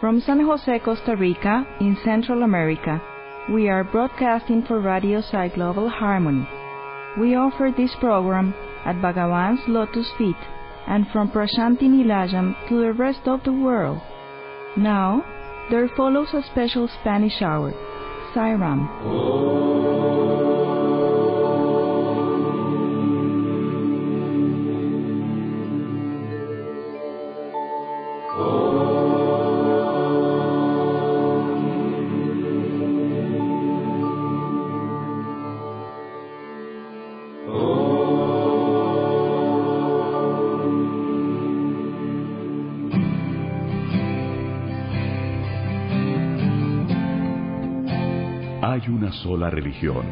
From San Jose, Costa Rica, in Central America, we are broadcasting for Radio Sai Global Harmony. We offer this program at Bhagavan's Lotus Feet and from Prashanti Nilajam to the rest of the world. Now, there follows a special Spanish hour, Sairam. Hay una sola religión,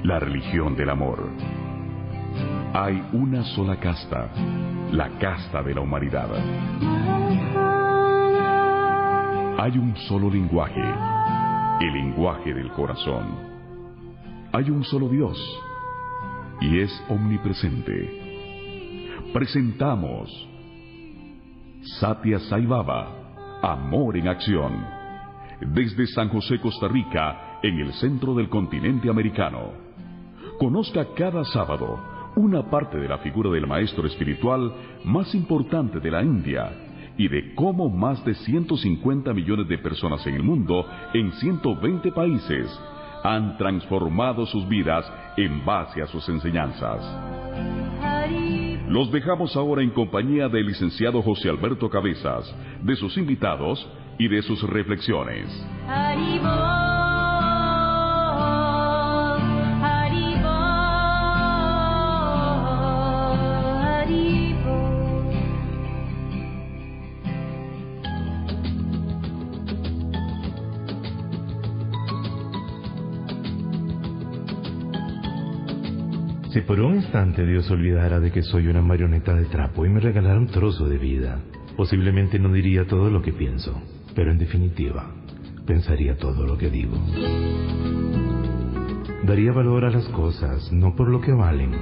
la religión del amor. Hay una sola casta, la casta de la humanidad. Hay un solo lenguaje, el lenguaje del corazón. Hay un solo Dios, y es omnipresente. Presentamos Satya Sai Baba, Amor en Acción. Desde San José, Costa Rica, en el centro del continente americano. Conozca cada sábado una parte de la figura del maestro espiritual más importante de la India y de cómo más de 150 millones de personas en el mundo, en 120 países, han transformado sus vidas en base a sus enseñanzas. Los dejamos ahora en compañía del licenciado José Alberto Cabezas, de sus invitados y de sus reflexiones. Si por un instante Dios olvidara de que soy una marioneta de trapo y me regalara un trozo de vida, posiblemente no diría todo lo que pienso, pero en definitiva, pensaría todo lo que digo. Daría valor a las cosas no por lo que valen,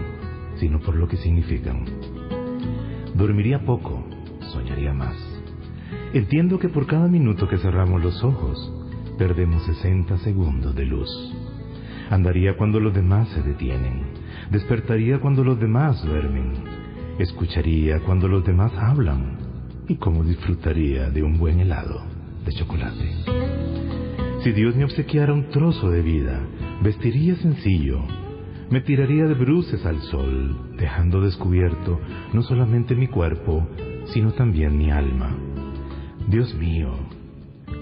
sino por lo que significan. Dormiría poco, soñaría más. Entiendo que por cada minuto que cerramos los ojos, perdemos 60 segundos de luz. Andaría cuando los demás se detienen. Despertaría cuando los demás duermen. Escucharía cuando los demás hablan. Y cómo disfrutaría de un buen helado de chocolate. Si Dios me obsequiara un trozo de vida, vestiría sencillo. Me tiraría de bruces al sol, dejando descubierto no solamente mi cuerpo, sino también mi alma. Dios mío,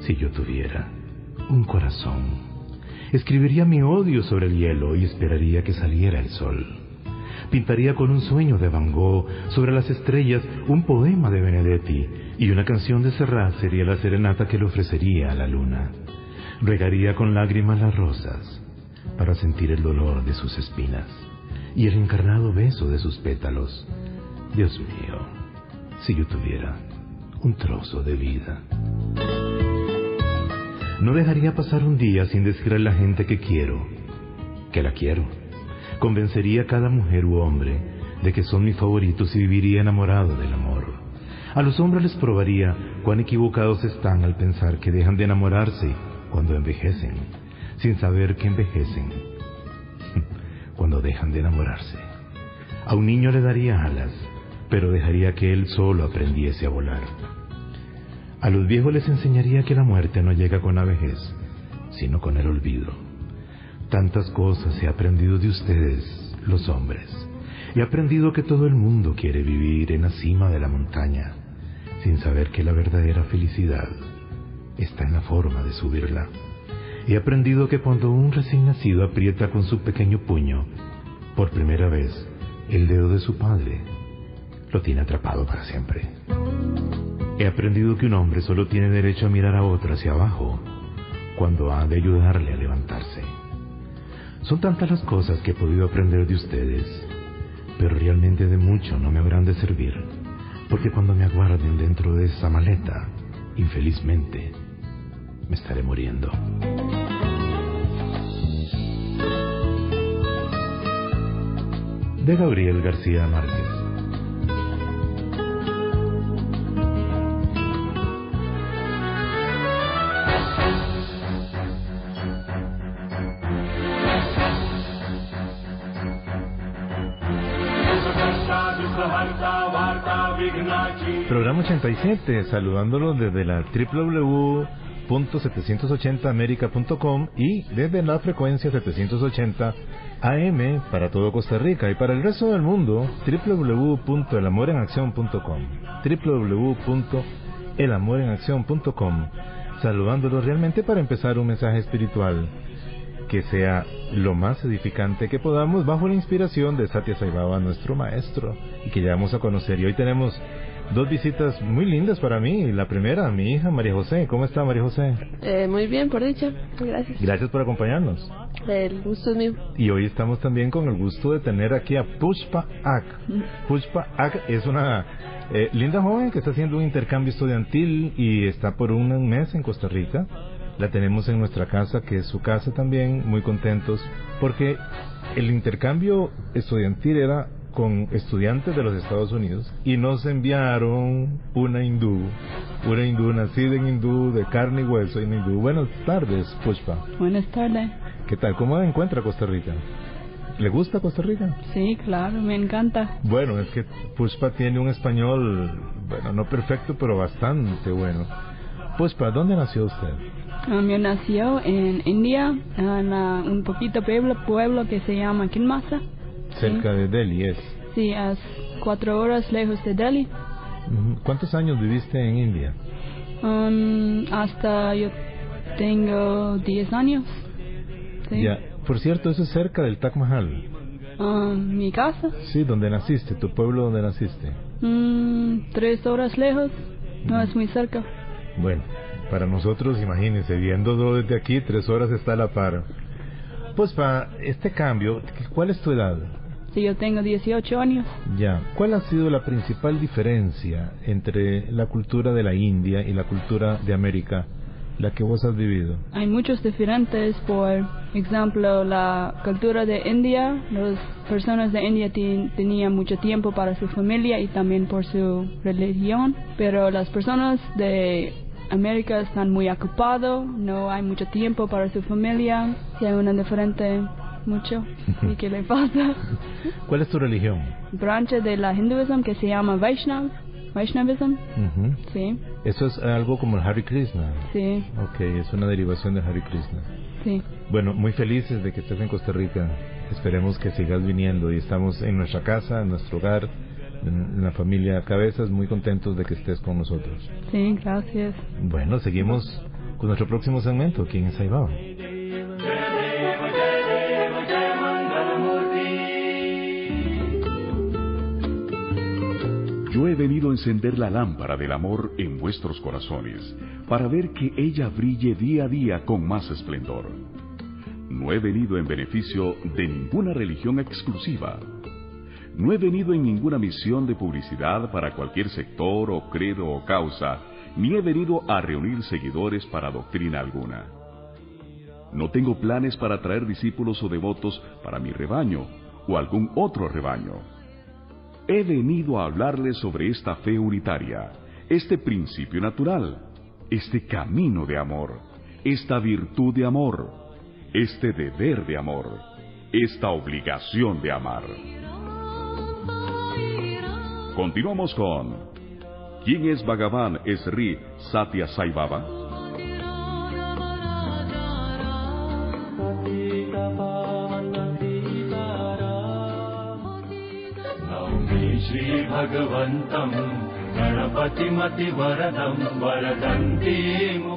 si yo tuviera un corazón, escribiría mi odio sobre el hielo y esperaría que saliera el sol. Pintaría con un sueño de Van Gogh sobre las estrellas un poema de Benedetti, y una canción de Serrat sería la serenata que le ofrecería a la luna. Regaría con lágrimas las rosas para sentir el dolor de sus espinas y el encarnado beso de sus pétalos. Dios mío, si yo tuviera un trozo de vida. No dejaría pasar un día sin decir a la gente que quiero, que la quiero. Convencería a cada mujer u hombre de que son mis favoritos y viviría enamorado del amor. A los hombres les probaría cuán equivocados están al pensar que dejan de enamorarse cuando envejecen, sin saber que envejecen cuando dejan de enamorarse. A un niño le daría alas, pero dejaría que él solo aprendiese a volar. A los viejos les enseñaría que la muerte no llega con la vejez, sino con el olvido. Tantas cosas he aprendido de ustedes, los hombres. He aprendido que todo el mundo quiere vivir en la cima de la montaña, sin saber que la verdadera felicidad está en la forma de subirla. He aprendido que cuando un recién nacido aprieta con su pequeño puño, por primera vez, el dedo de su padre, lo tiene atrapado para siempre. He aprendido que un hombre solo tiene derecho a mirar a otro hacia abajo, cuando ha de ayudarle a levantarse. Son tantas las cosas que he podido aprender de ustedes, pero realmente de mucho no me habrán de servir, porque cuando me aguarden dentro de esa maleta, infelizmente, me estaré muriendo. De Gabriel García Márquez. Programa 87, saludándolos desde la www.780america.com y desde la frecuencia 780 AM para todo Costa Rica y para el resto del mundo, www.elamorenaccion.com, www.elamorenaccion.com, saludándolos realmente para empezar un mensaje espiritual que sea lo más edificante que podamos bajo la inspiración de Satya Sai Baba, nuestro maestro, y que ya vamos a conocer. Y hoy tenemos dos visitas muy lindas para mí. La primera, mi hija María José. ¿Cómo está, María José? Muy bien, por dicha. Gracias. Gracias por acompañarnos. El gusto es mío. Y hoy estamos también con el gusto de tener aquí a Pushpa Ak. Pushpa Ak es una linda joven que está haciendo un intercambio estudiantil y está por un mes en Costa Rica. La tenemos en nuestra casa, que es su casa también, muy contentos, porque el intercambio estudiantil era con estudiantes de los Estados Unidos y nos enviaron una hindú nacida en hindú, de carne y hueso en hindú. Buenas tardes, Pushpa. Buenas tardes. ¿Qué tal? ¿Cómo encuentra Costa Rica? ¿Le gusta Costa Rica? Sí, claro, me encanta. Bueno, es que Pushpa tiene un español, bueno, no perfecto, pero bastante bueno. Pushpa, ¿dónde nació usted? Yo nació en India, en un poquito pueblo que se llama Kinmasa. Cerca de Delhi es. Sí, es 4 horas lejos de Delhi. ¿Cuántos años viviste en India? Hasta yo tengo 10 años. Sí. Ya. Por cierto, eso es cerca del Taj Mahal. ¿Mi casa? Sí, donde naciste, tu pueblo donde naciste. 3 horas lejos, no es muy cerca. Bueno, para nosotros, imagínense, viéndolo desde aquí, 3 horas está a la par. Pues para este cambio, ¿cuál es tu edad? Sí, yo tengo 18 años. Ya. ¿Cuál ha sido la principal diferencia entre la cultura de la India y la cultura de América, la que vos has vivido? Hay muchos diferentes. Por ejemplo, la cultura de India, las personas de India tenían mucho tiempo para su familia y también por su religión, pero las personas de América están muy ocupados, no hay mucho tiempo para su familia, y hay una diferente mucho. ¿Y qué le pasa? ¿Cuál es tu religión? Branche de la hinduismo que se llama Vaishnavism. Sí. Eso es algo como el Hare Krishna. Sí. Ok, es una derivación de Hare Krishna. Sí. Bueno, muy felices de que estés en Costa Rica. Esperemos que sigas viniendo y estamos en nuestra casa, en nuestro hogar, en la familia Cabezas, muy contentos de que estés con nosotros. Sí, gracias. Bueno, seguimos con nuestro próximo segmento aquí en Sai Baba. Yo he venido a encender la lámpara del amor en vuestros corazones, para ver que ella brille día a día con más esplendor. No he venido en beneficio de ninguna religión exclusiva. No he venido en ninguna misión de publicidad para cualquier sector o credo o causa, ni he venido a reunir seguidores para doctrina alguna. No tengo planes para atraer discípulos o devotos para mi rebaño o algún otro rebaño. He venido a hablarles sobre esta fe unitaria, este principio natural, este camino de amor, esta virtud de amor, este deber de amor, esta obligación de amar. Continuamos con ¿quién es Bhagavan Sri Satya Sai Baba?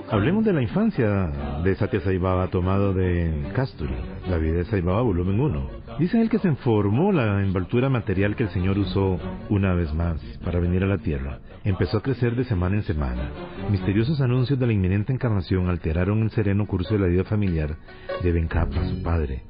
Hablemos de la infancia de Satya Sai Baba, tomado de Kasturi, La vida de Sai Baba, volumen 1. Dice él que se informó la envoltura material que el Señor usó una vez más para venir a la tierra. Empezó a crecer de semana en semana. Misteriosos anuncios de la inminente encarnación alteraron el sereno curso de la vida familiar de Venkappa, su padre.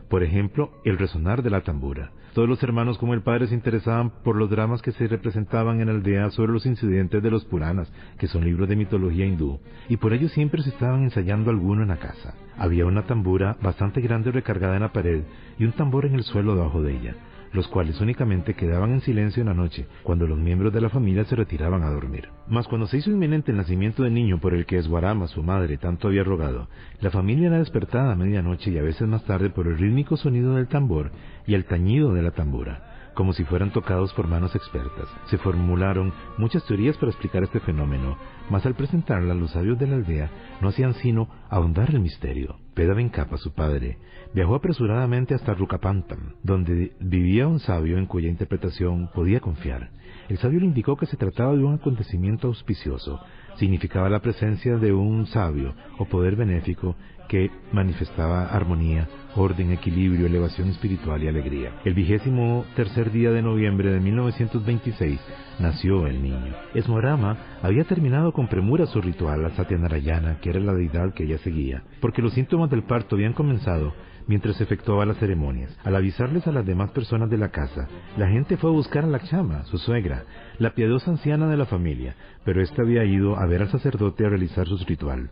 Por ejemplo, el resonar de la tambura. Todos los hermanos como el padre se interesaban por los dramas que se representaban en la aldea sobre los incidentes de los Puranas, que son libros de mitología hindú, y por ello siempre se estaban ensayando alguno en la casa. Había una tambura bastante grande recargada en la pared y un tambor en el suelo debajo de ella, los cuales únicamente quedaban en silencio en la noche, cuando los miembros de la familia se retiraban a dormir. Mas cuando se hizo inminente el nacimiento del niño por el que Eswarama, su madre, tanto había rogado, la familia era despertada a medianoche y a veces más tarde por el rítmico sonido del tambor y el tañido de la tambura. como si fueran tocados por manos expertas. Se formularon muchas teorías para explicar este fenómeno, mas al presentarlas los sabios de la aldea no hacían sino ahondar el misterio. Peda Benkapa, su padre, viajó apresuradamente hasta Rucapantam, donde vivía un sabio en cuya interpretación podía confiar. El sabio le indicó que se trataba de un acontecimiento auspicioso. Significaba la presencia de un sabio o poder benéfico que manifestaba armonía, orden, equilibrio, elevación espiritual y alegría. El 23º día de noviembre de 1926 nació el niño. Esmorama había terminado con premura su ritual a Satyanarayana, que era la deidad que ella seguía, porque los síntomas del parto habían comenzado mientras se efectuaba las ceremonias. Al avisarles a las demás personas de la casa, la gente fue a buscar a Lakshma, su suegra, la piadosa anciana de la familia, pero ésta había ido a ver al sacerdote a realizar su ritual.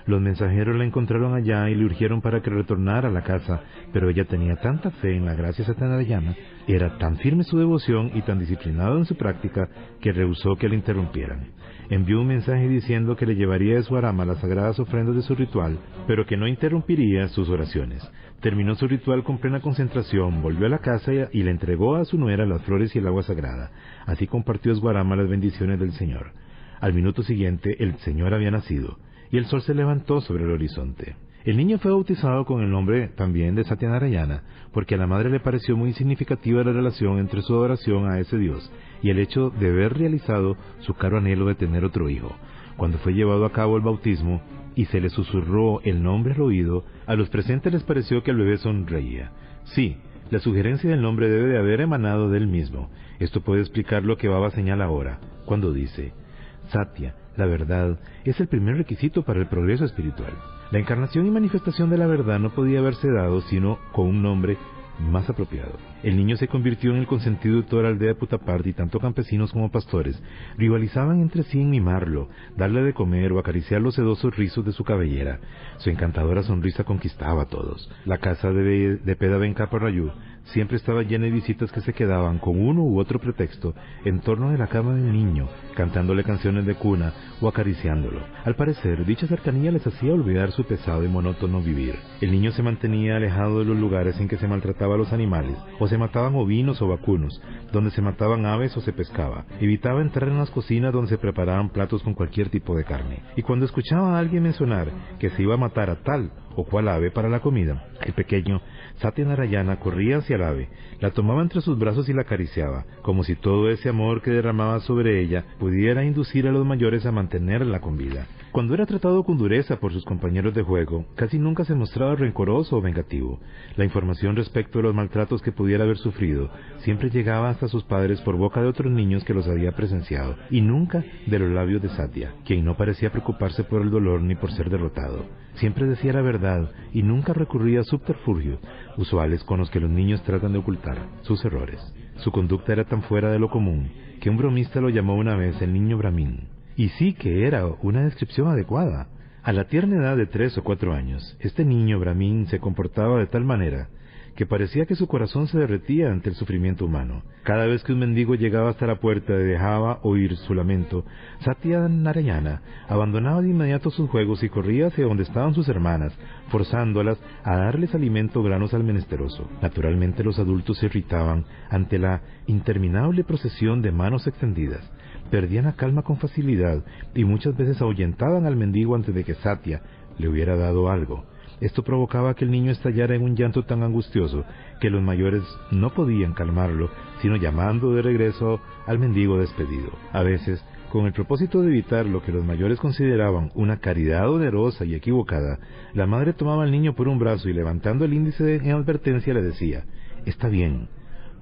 Los mensajeros la encontraron allá y le urgieron para que retornara a la casa, pero ella tenía tanta fe en la gracia satyanarayana, era tan firme su devoción y tan disciplinado en su práctica, que rehusó que la interrumpieran. Envió un mensaje diciendo que le llevaría de Swarama las sagradas ofrendas de su ritual, pero que no interrumpiría sus oraciones. Terminó su ritual con plena concentración, volvió a la casa y le entregó a su nuera las flores y el agua sagrada. Así compartió Swarama las bendiciones del Señor. Al minuto siguiente, el Señor había nacido, y el sol se levantó sobre el horizonte. El niño fue bautizado con el nombre también de Satyanarayana, porque a la madre le pareció muy significativa la relación entre su adoración a ese Dios y el hecho de haber realizado su caro anhelo de tener otro hijo. Cuando fue llevado a cabo el bautismo y se le susurró el nombre al oído, a los presentes les pareció que el bebé sonreía. Sí, la sugerencia del nombre debe de haber emanado de él mismo. Esto puede explicar lo que Baba señala ahora, cuando dice: Satya, la verdad, es el primer requisito para el progreso espiritual. La encarnación y manifestación de la verdad no podía haberse dado sino con un nombre más apropiado. El niño se convirtió en el consentido de toda la aldea de Puttaparthi y tanto campesinos como pastores rivalizaban entre sí en mimarlo, darle de comer o acariciar los sedosos rizos de su cabellera. Su encantadora sonrisa conquistaba a todos. La casa de Peda Benkapa Rayu siempre estaba llena de visitas que se quedaban con uno u otro pretexto en torno de la cama del niño, cantándole canciones de cuna o acariciándolo. Al parecer, dicha cercanía les hacía olvidar su pesado y monótono vivir. El niño se mantenía alejado de los lugares en que se maltrataba a los animales, o se mataban ovinos o vacunos, donde se mataban aves o se pescaba. Evitaba entrar en las cocinas donde se preparaban platos con cualquier tipo de carne. Y cuando escuchaba a alguien mencionar que se iba a matar a tal o cual ave para la comida, el pequeño Satyanarayana corría hacia el ave, la tomaba entre sus brazos y la acariciaba, como si todo ese amor que derramaba sobre ella pudiera inducir a los mayores a mantenerla con vida. Cuando era tratado con dureza por sus compañeros de juego, casi nunca se mostraba rencoroso o vengativo. La información respecto de los maltratos que pudiera haber sufrido siempre llegaba hasta sus padres por boca de otros niños que los había presenciado, y nunca de los labios de Satya, quien no parecía preocuparse por el dolor ni por ser derrotado. Siempre decía la verdad y nunca recurría a subterfugios usuales con los que los niños tratan de ocultar sus errores. Su conducta era tan fuera de lo común que un bromista lo llamó una vez el niño Brahmin. Y sí que era una descripción adecuada. A la tierna edad de 3 o 4 años, este niño Brahmin se comportaba de tal manera que parecía que su corazón se derretía ante el sufrimiento humano. Cada vez que un mendigo llegaba hasta la puerta y dejaba oír su lamento, Satyanarayana abandonaba de inmediato sus juegos y corría hacia donde estaban sus hermanas, forzándolas a darles alimento o granos al menesteroso. Naturalmente los adultos se irritaban ante la interminable procesión de manos extendidas. Perdían la calma con facilidad y muchas veces ahuyentaban al mendigo antes de que Satya le hubiera dado algo. Esto provocaba que el niño estallara en un llanto tan angustioso que los mayores no podían calmarlo, sino llamando de regreso al mendigo despedido. A veces, con el propósito de evitar lo que los mayores consideraban una caridad onerosa y equivocada, la madre tomaba al niño por un brazo y levantando el índice en advertencia le decía: «Está bien,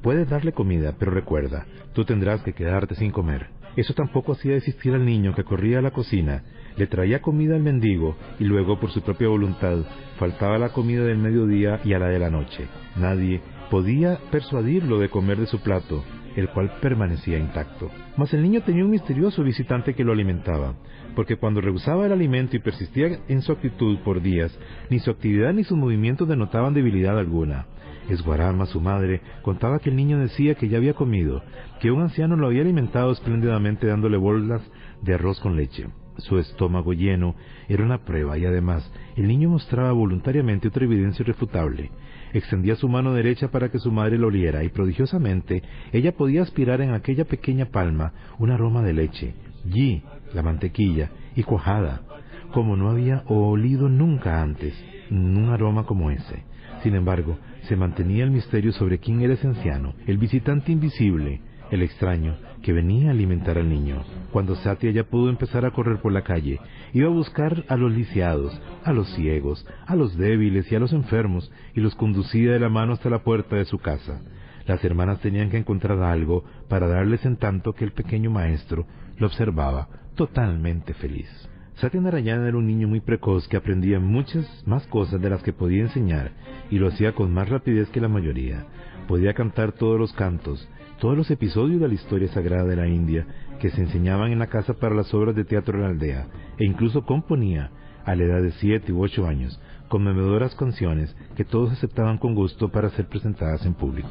puedes darle comida, pero recuerda, tú tendrás que quedarte sin comer». Eso tampoco hacía desistir al niño, que corría a la cocina, le traía comida al mendigo y luego, por su propia voluntad, faltaba la comida del mediodía y a la de la noche. Nadie podía persuadirlo de comer de su plato, el cual permanecía intacto. Mas el niño tenía un misterioso visitante que lo alimentaba, porque cuando rehusaba el alimento y persistía en su actitud por días, ni su actividad ni sus movimientos denotaban debilidad alguna. Esguarama, su madre, contaba que el niño decía que ya había comido, que un anciano lo había alimentado espléndidamente dándole bolas de arroz con leche. su estómago lleno era una prueba, y además el niño mostraba voluntariamente otra evidencia irrefutable. Extendía su mano derecha para que su madre lo oliera, y prodigiosamente ella podía aspirar en aquella pequeña palma un aroma de leche, ghee, la mantequilla, y cuajada, como no había olido nunca antes un aroma como ese. Sin embargo, se mantenía el misterio sobre quién era ese anciano, el visitante invisible, el extraño que venía a alimentar al niño. Cuando Satya ya pudo empezar a correr por la calle, iba a buscar a los lisiados, a los ciegos, a los débiles y a los enfermos, y los conducía de la mano hasta la puerta de su casa. Las hermanas tenían que encontrar algo para darles, en tanto que el pequeño maestro lo observaba totalmente feliz. Satyanarayana era un niño muy precoz que aprendía muchas más cosas de las que podía enseñar, y lo hacía con más rapidez que la mayoría. Podía cantar todos los cantos, todos los episodios de la historia sagrada de la India que se enseñaban en la casa para las obras de teatro de la aldea, e incluso componía, a la edad de 7 u 8 años, conmovedoras canciones que todos aceptaban con gusto para ser presentadas en público.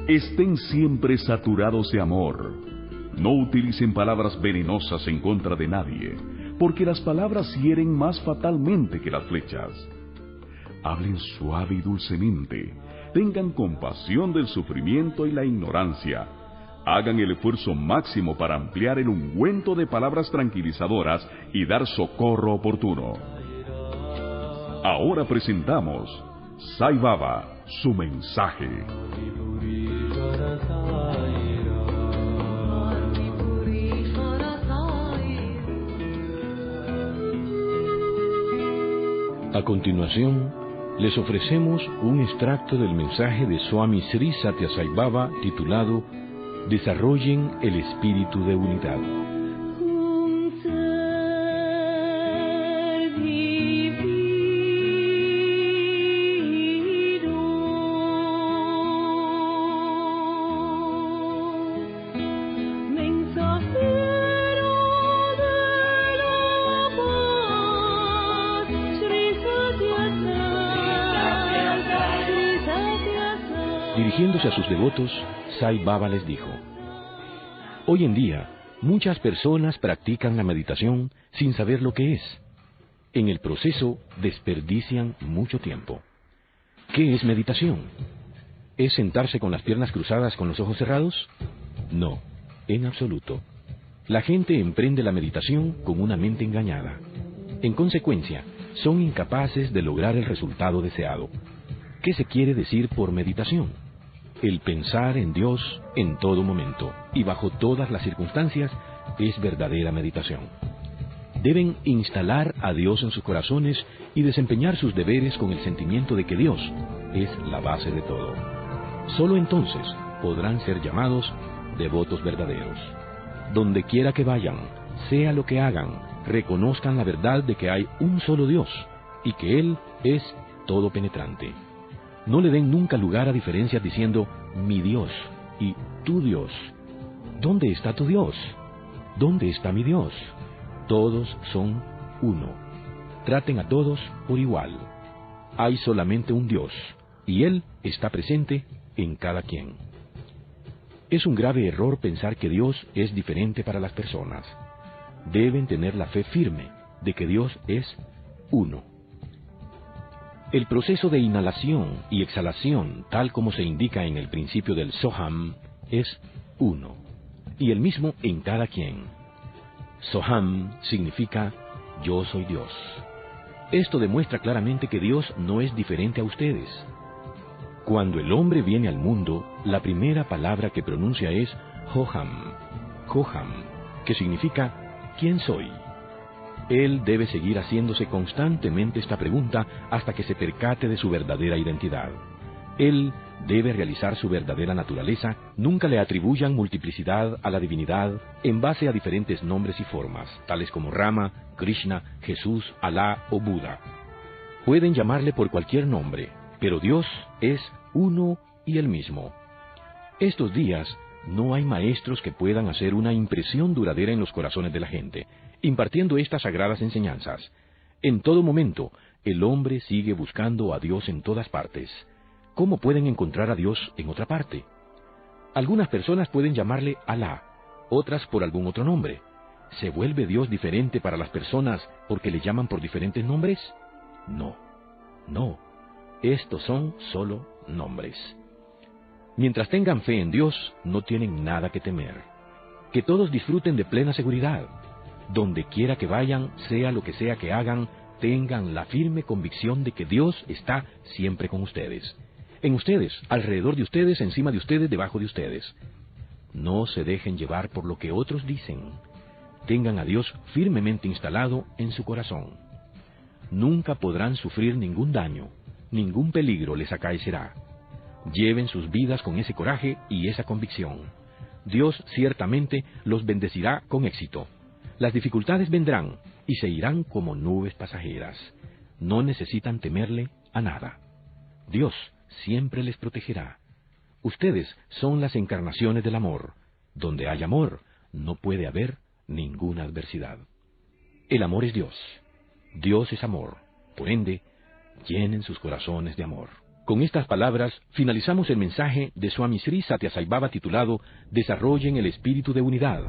Estén siempre saturados de amor. No utilicen palabras venenosas en contra de nadie, porque las palabras hieren más fatalmente que las flechas. Hablen suave y dulcemente. Tengan compasión del sufrimiento y la ignorancia. Hagan el esfuerzo máximo para ampliar el ungüento de palabras tranquilizadoras y dar socorro oportuno. Ahora presentamos Sai Baba, su mensaje. A continuación, les ofrecemos un extracto del mensaje de Swami Sri Satya Sai Baba titulado Desarrollen el espíritu de unidad. Dirigiéndose a sus devotos, Sai Baba les dijo: hoy en día, muchas personas practican la meditación sin saber lo que es. En el proceso desperdician mucho tiempo. ¿Qué es meditación? ¿Es sentarse con las piernas cruzadas con los ojos cerrados? No, en absoluto. La gente emprende la meditación con una mente engañada. En consecuencia, son incapaces de lograr el resultado deseado. ¿Qué se quiere decir por meditación? El pensar en Dios en todo momento y bajo todas las circunstancias es verdadera meditación. Deben instalar a Dios en sus corazones y desempeñar sus deberes con el sentimiento de que Dios es la base de todo. Solo entonces podrán ser llamados devotos verdaderos. Donde quiera que vayan, sea lo que hagan, reconozcan la verdad de que hay un solo Dios y que Él es todo penetrante. No le den nunca lugar a diferencias diciendo mi Dios y tu Dios. ¿Dónde está tu Dios? ¿Dónde está mi Dios? Todos son uno. Traten a todos por igual. Hay solamente un Dios y Él está presente en cada quien. Es un grave error pensar que Dios es diferente para las personas. Deben tener la fe firme de que Dios es uno. El proceso de inhalación y exhalación, tal como se indica en el principio del Soham, es uno, y el mismo en cada quien. Soham significa yo soy Dios. Esto demuestra claramente que Dios no es diferente a ustedes. Cuando el hombre viene al mundo, la primera palabra que pronuncia es Joham, Joham, que significa ¿quién soy? Él debe seguir haciéndose constantemente esta pregunta hasta que se percate de su verdadera identidad. Él debe realizar su verdadera naturaleza. Nunca le atribuyan multiplicidad a la divinidad en base a diferentes nombres y formas, tales como Rama, Krishna, Jesús, Alá o Buda. Pueden llamarle por cualquier nombre, pero Dios es uno y el mismo. Estos días, No hay maestros que puedan hacer una impresión duradera en los corazones de la gente, impartiendo estas sagradas enseñanzas. En todo momento, el hombre sigue buscando a Dios en todas partes. ¿Cómo pueden encontrar a Dios en otra parte? Algunas personas pueden llamarle Alá, otras por algún otro nombre. ¿Se vuelve Dios diferente para las personas porque le llaman por diferentes nombres? No. Estos son solo nombres. Mientras tengan fe en Dios, no tienen nada que temer. Que todos disfruten de plena seguridad. Donde quiera que vayan, sea lo que sea que hagan, tengan la firme convicción de que Dios está siempre con ustedes. En ustedes, alrededor de ustedes, encima de ustedes, debajo de ustedes. No se dejen llevar por lo que otros dicen. Tengan a Dios firmemente instalado en su corazón. Nunca podrán sufrir ningún daño, ningún peligro les acaecerá. Lleven sus vidas con ese coraje y esa convicción. Dios ciertamente los bendecirá con éxito. Las dificultades vendrán y se irán como nubes pasajeras. No necesitan temerle a nada. Dios siempre les protegerá. Ustedes son las encarnaciones del amor. Donde hay amor, no puede haber ninguna adversidad. El amor es Dios. Dios es amor. Por ende, llenen sus corazones de amor. Con estas palabras, finalizamos el mensaje de Swami Sri Satya Sai Baba titulado Desarrollen el espíritu de unidad.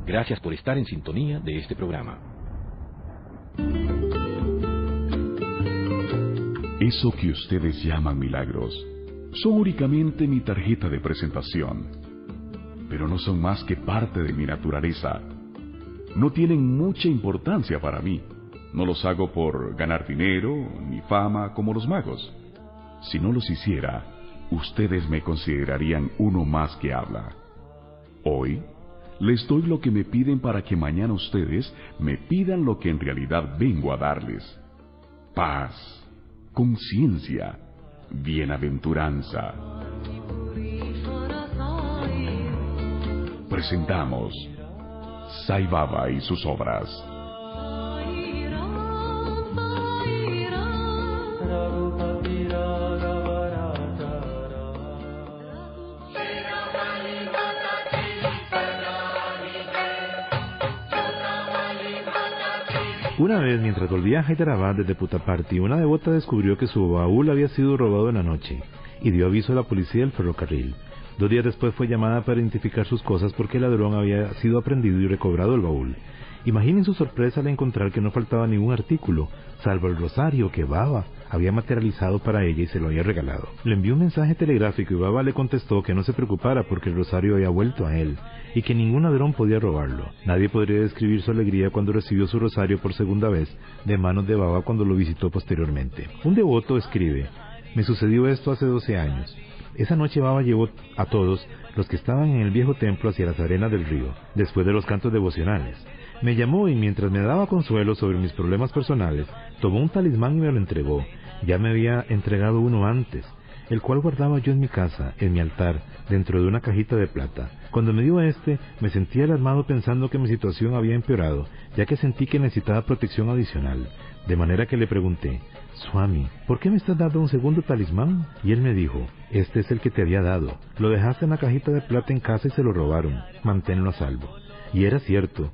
Gracias por estar en sintonía de este programa. Eso que ustedes llaman milagros son únicamente mi tarjeta de presentación, pero no son más que parte de mi naturaleza. No tienen mucha importancia para mí. No los hago por ganar dinero ni fama como los magos. Si no los hiciera, ustedes me considerarían uno más que habla. Hoy, les doy lo que me piden para que mañana ustedes me pidan lo que en realidad vengo a darles. Paz, conciencia, bienaventuranza. Presentamos Sai Baba y sus obras. Una vez, mientras volvía a Hyderabad desde Puttaparthi, una devota descubrió que su baúl había sido robado en la noche y dio aviso a la policía del ferrocarril. 2 días después fue llamada para identificar sus cosas porque el ladrón había sido aprendido y recobrado el baúl. Imaginen su sorpresa al encontrar que no faltaba ningún artículo, salvo el rosario que Baba había materializado para ella y se lo había regalado. Le envió un mensaje telegráfico y Baba le contestó que no se preocupara porque el rosario había vuelto a él y que ningún ladrón podía robarlo. Nadie podría describir su alegría cuando recibió su rosario por segunda vez de manos de Baba cuando lo visitó posteriormente. Un devoto escribe: me sucedió esto hace 12 años. Esa noche Baba llevó a todos los que estaban en el viejo templo hacia las arenas del río, después de los cantos devocionales. Me llamó y mientras me daba consuelo sobre mis problemas personales, tomó un talismán y me lo entregó. Ya me había entregado uno antes, el cual guardaba yo en mi casa, en mi altar, dentro de una cajita de plata. Cuando me dio este, me sentí alarmado pensando que mi situación había empeorado, ya que sentí que necesitaba protección adicional. De manera que le pregunté: Swami, ¿por qué me estás dando un segundo talismán? Y él me dijo: este es el que te había dado. Lo dejaste en la cajita de plata en casa y se lo robaron. Manténlo a salvo. Y era cierto.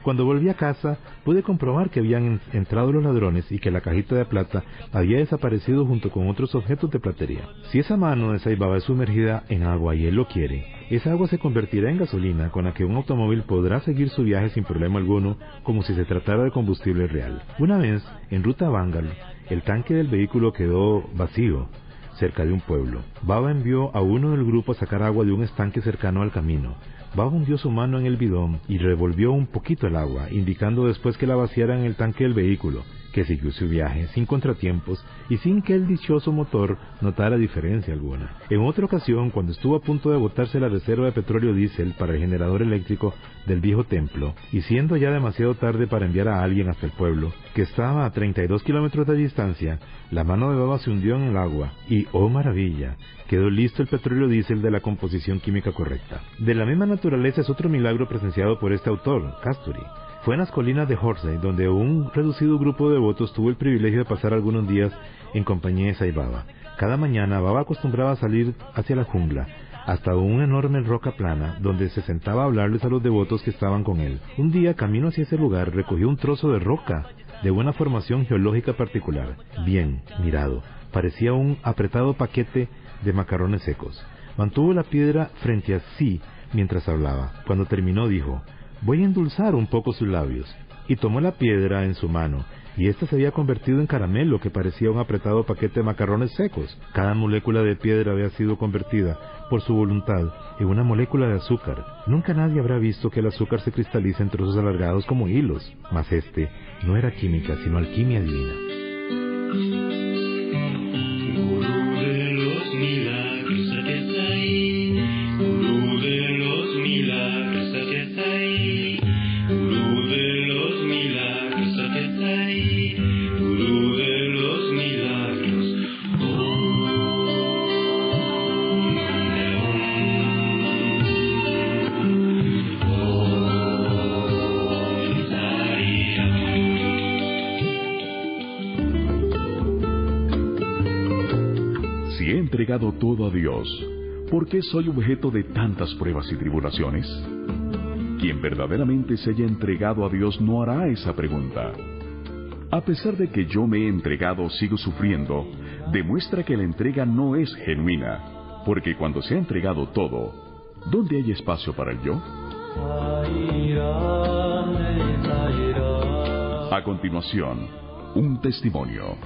Cuando volví a casa, pude comprobar que habían entrado los ladrones y que la cajita de plata había desaparecido junto con otros objetos de platería. Si esa mano de Sai Baba es sumergida en agua y él lo quiere, esa agua se convertirá en gasolina con la que un automóvil podrá seguir su viaje sin problema alguno, como si se tratara de combustible real. Una vez, en ruta a Bangalore, el tanque del vehículo quedó vacío cerca de un pueblo. Baba envió a uno del grupo a sacar agua de un estanque cercano al camino. Baba hundió su mano en el bidón y revolvió un poquito el agua, indicando después que la vaciara en el tanque del vehículo, que siguió su viaje sin contratiempos y sin que el dichoso motor notara diferencia alguna. En otra ocasión, cuando estuvo a punto de botarse la reserva de petróleo diésel para el generador eléctrico del viejo templo, y siendo ya demasiado tarde para enviar a alguien hasta el pueblo, que estaba a 32 kilómetros de distancia, la mano de Baba se hundió en el agua y, ¡oh maravilla!, quedó listo el petróleo diésel de la composición química correcta. De la misma naturaleza es otro milagro presenciado por este autor, Kasturi. Fue en las colinas de Horsey, donde un reducido grupo de devotos tuvo el privilegio de pasar algunos días en compañía de Sai Baba. Cada mañana Baba acostumbraba a salir hacia la jungla, hasta una enorme roca plana, donde se sentaba a hablarles a los devotos que estaban con él. Un día, camino hacia ese lugar, recogió un trozo de roca, de una formación geológica particular. Bien mirado, parecía un apretado paquete de macarrones secos. Mantuvo la piedra frente a sí mientras hablaba. Cuando terminó dijo: voy a endulzar un poco sus labios. Y tomó la piedra en su mano, y ésta se había convertido en caramelo que parecía un apretado paquete de macarrones secos. Cada molécula de piedra había sido convertida, por su voluntad, en una molécula de azúcar. Nunca nadie habrá visto que el azúcar se cristaliza en trozos alargados como hilos. Mas este no era química, sino alquimia divina. Entregado todo a Dios, ¿por qué soy objeto de tantas pruebas y tribulaciones? Quien verdaderamente se haya entregado a Dios no hará esa pregunta. A pesar de que yo me he entregado, sigo sufriendo, demuestra que la entrega no es genuina, porque cuando se ha entregado todo, ¿dónde hay espacio para el yo? A continuación, un testimonio.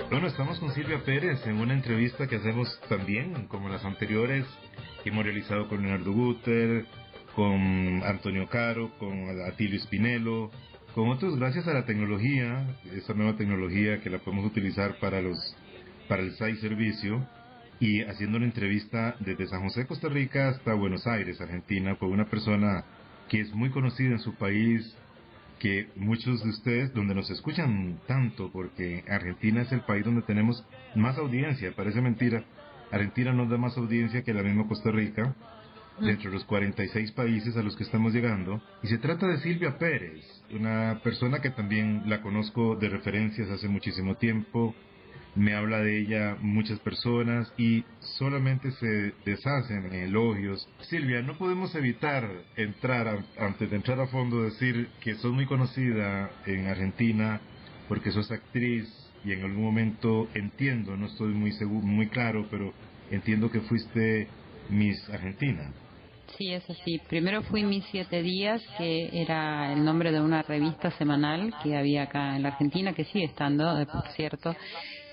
Bueno, estamos con Silvia Pérez en una entrevista que hacemos también, como las anteriores, que hemos realizado con Leonardo Guter, con Antonio Caro, con Atilio Spinello, con otros, gracias a la tecnología, esa nueva tecnología que la podemos utilizar para el SAI servicio, y haciendo una entrevista desde San José, Costa Rica, hasta Buenos Aires, Argentina, con una persona que es muy conocida en su país, que muchos de ustedes, donde nos escuchan tanto, porque Argentina es el país donde tenemos más audiencia, parece mentira, Argentina nos da más audiencia que la misma Costa Rica, dentro de los 46 países a los que estamos llegando, y se trata de Silvia Pérez, una persona que también la conozco de referencias hace muchísimo tiempo. Me habla de ella muchas personas y solamente se deshacen en elogios. Silvia, no podemos evitar antes de entrar a fondo, decir que sos muy conocida en Argentina porque sos actriz y en algún momento entiendo, no estoy muy claro, pero entiendo que fuiste Miss Argentina. Sí, es así. Primero fui Miss 7 días, que era el nombre de una revista semanal que había acá en la Argentina, que sigue estando, por cierto.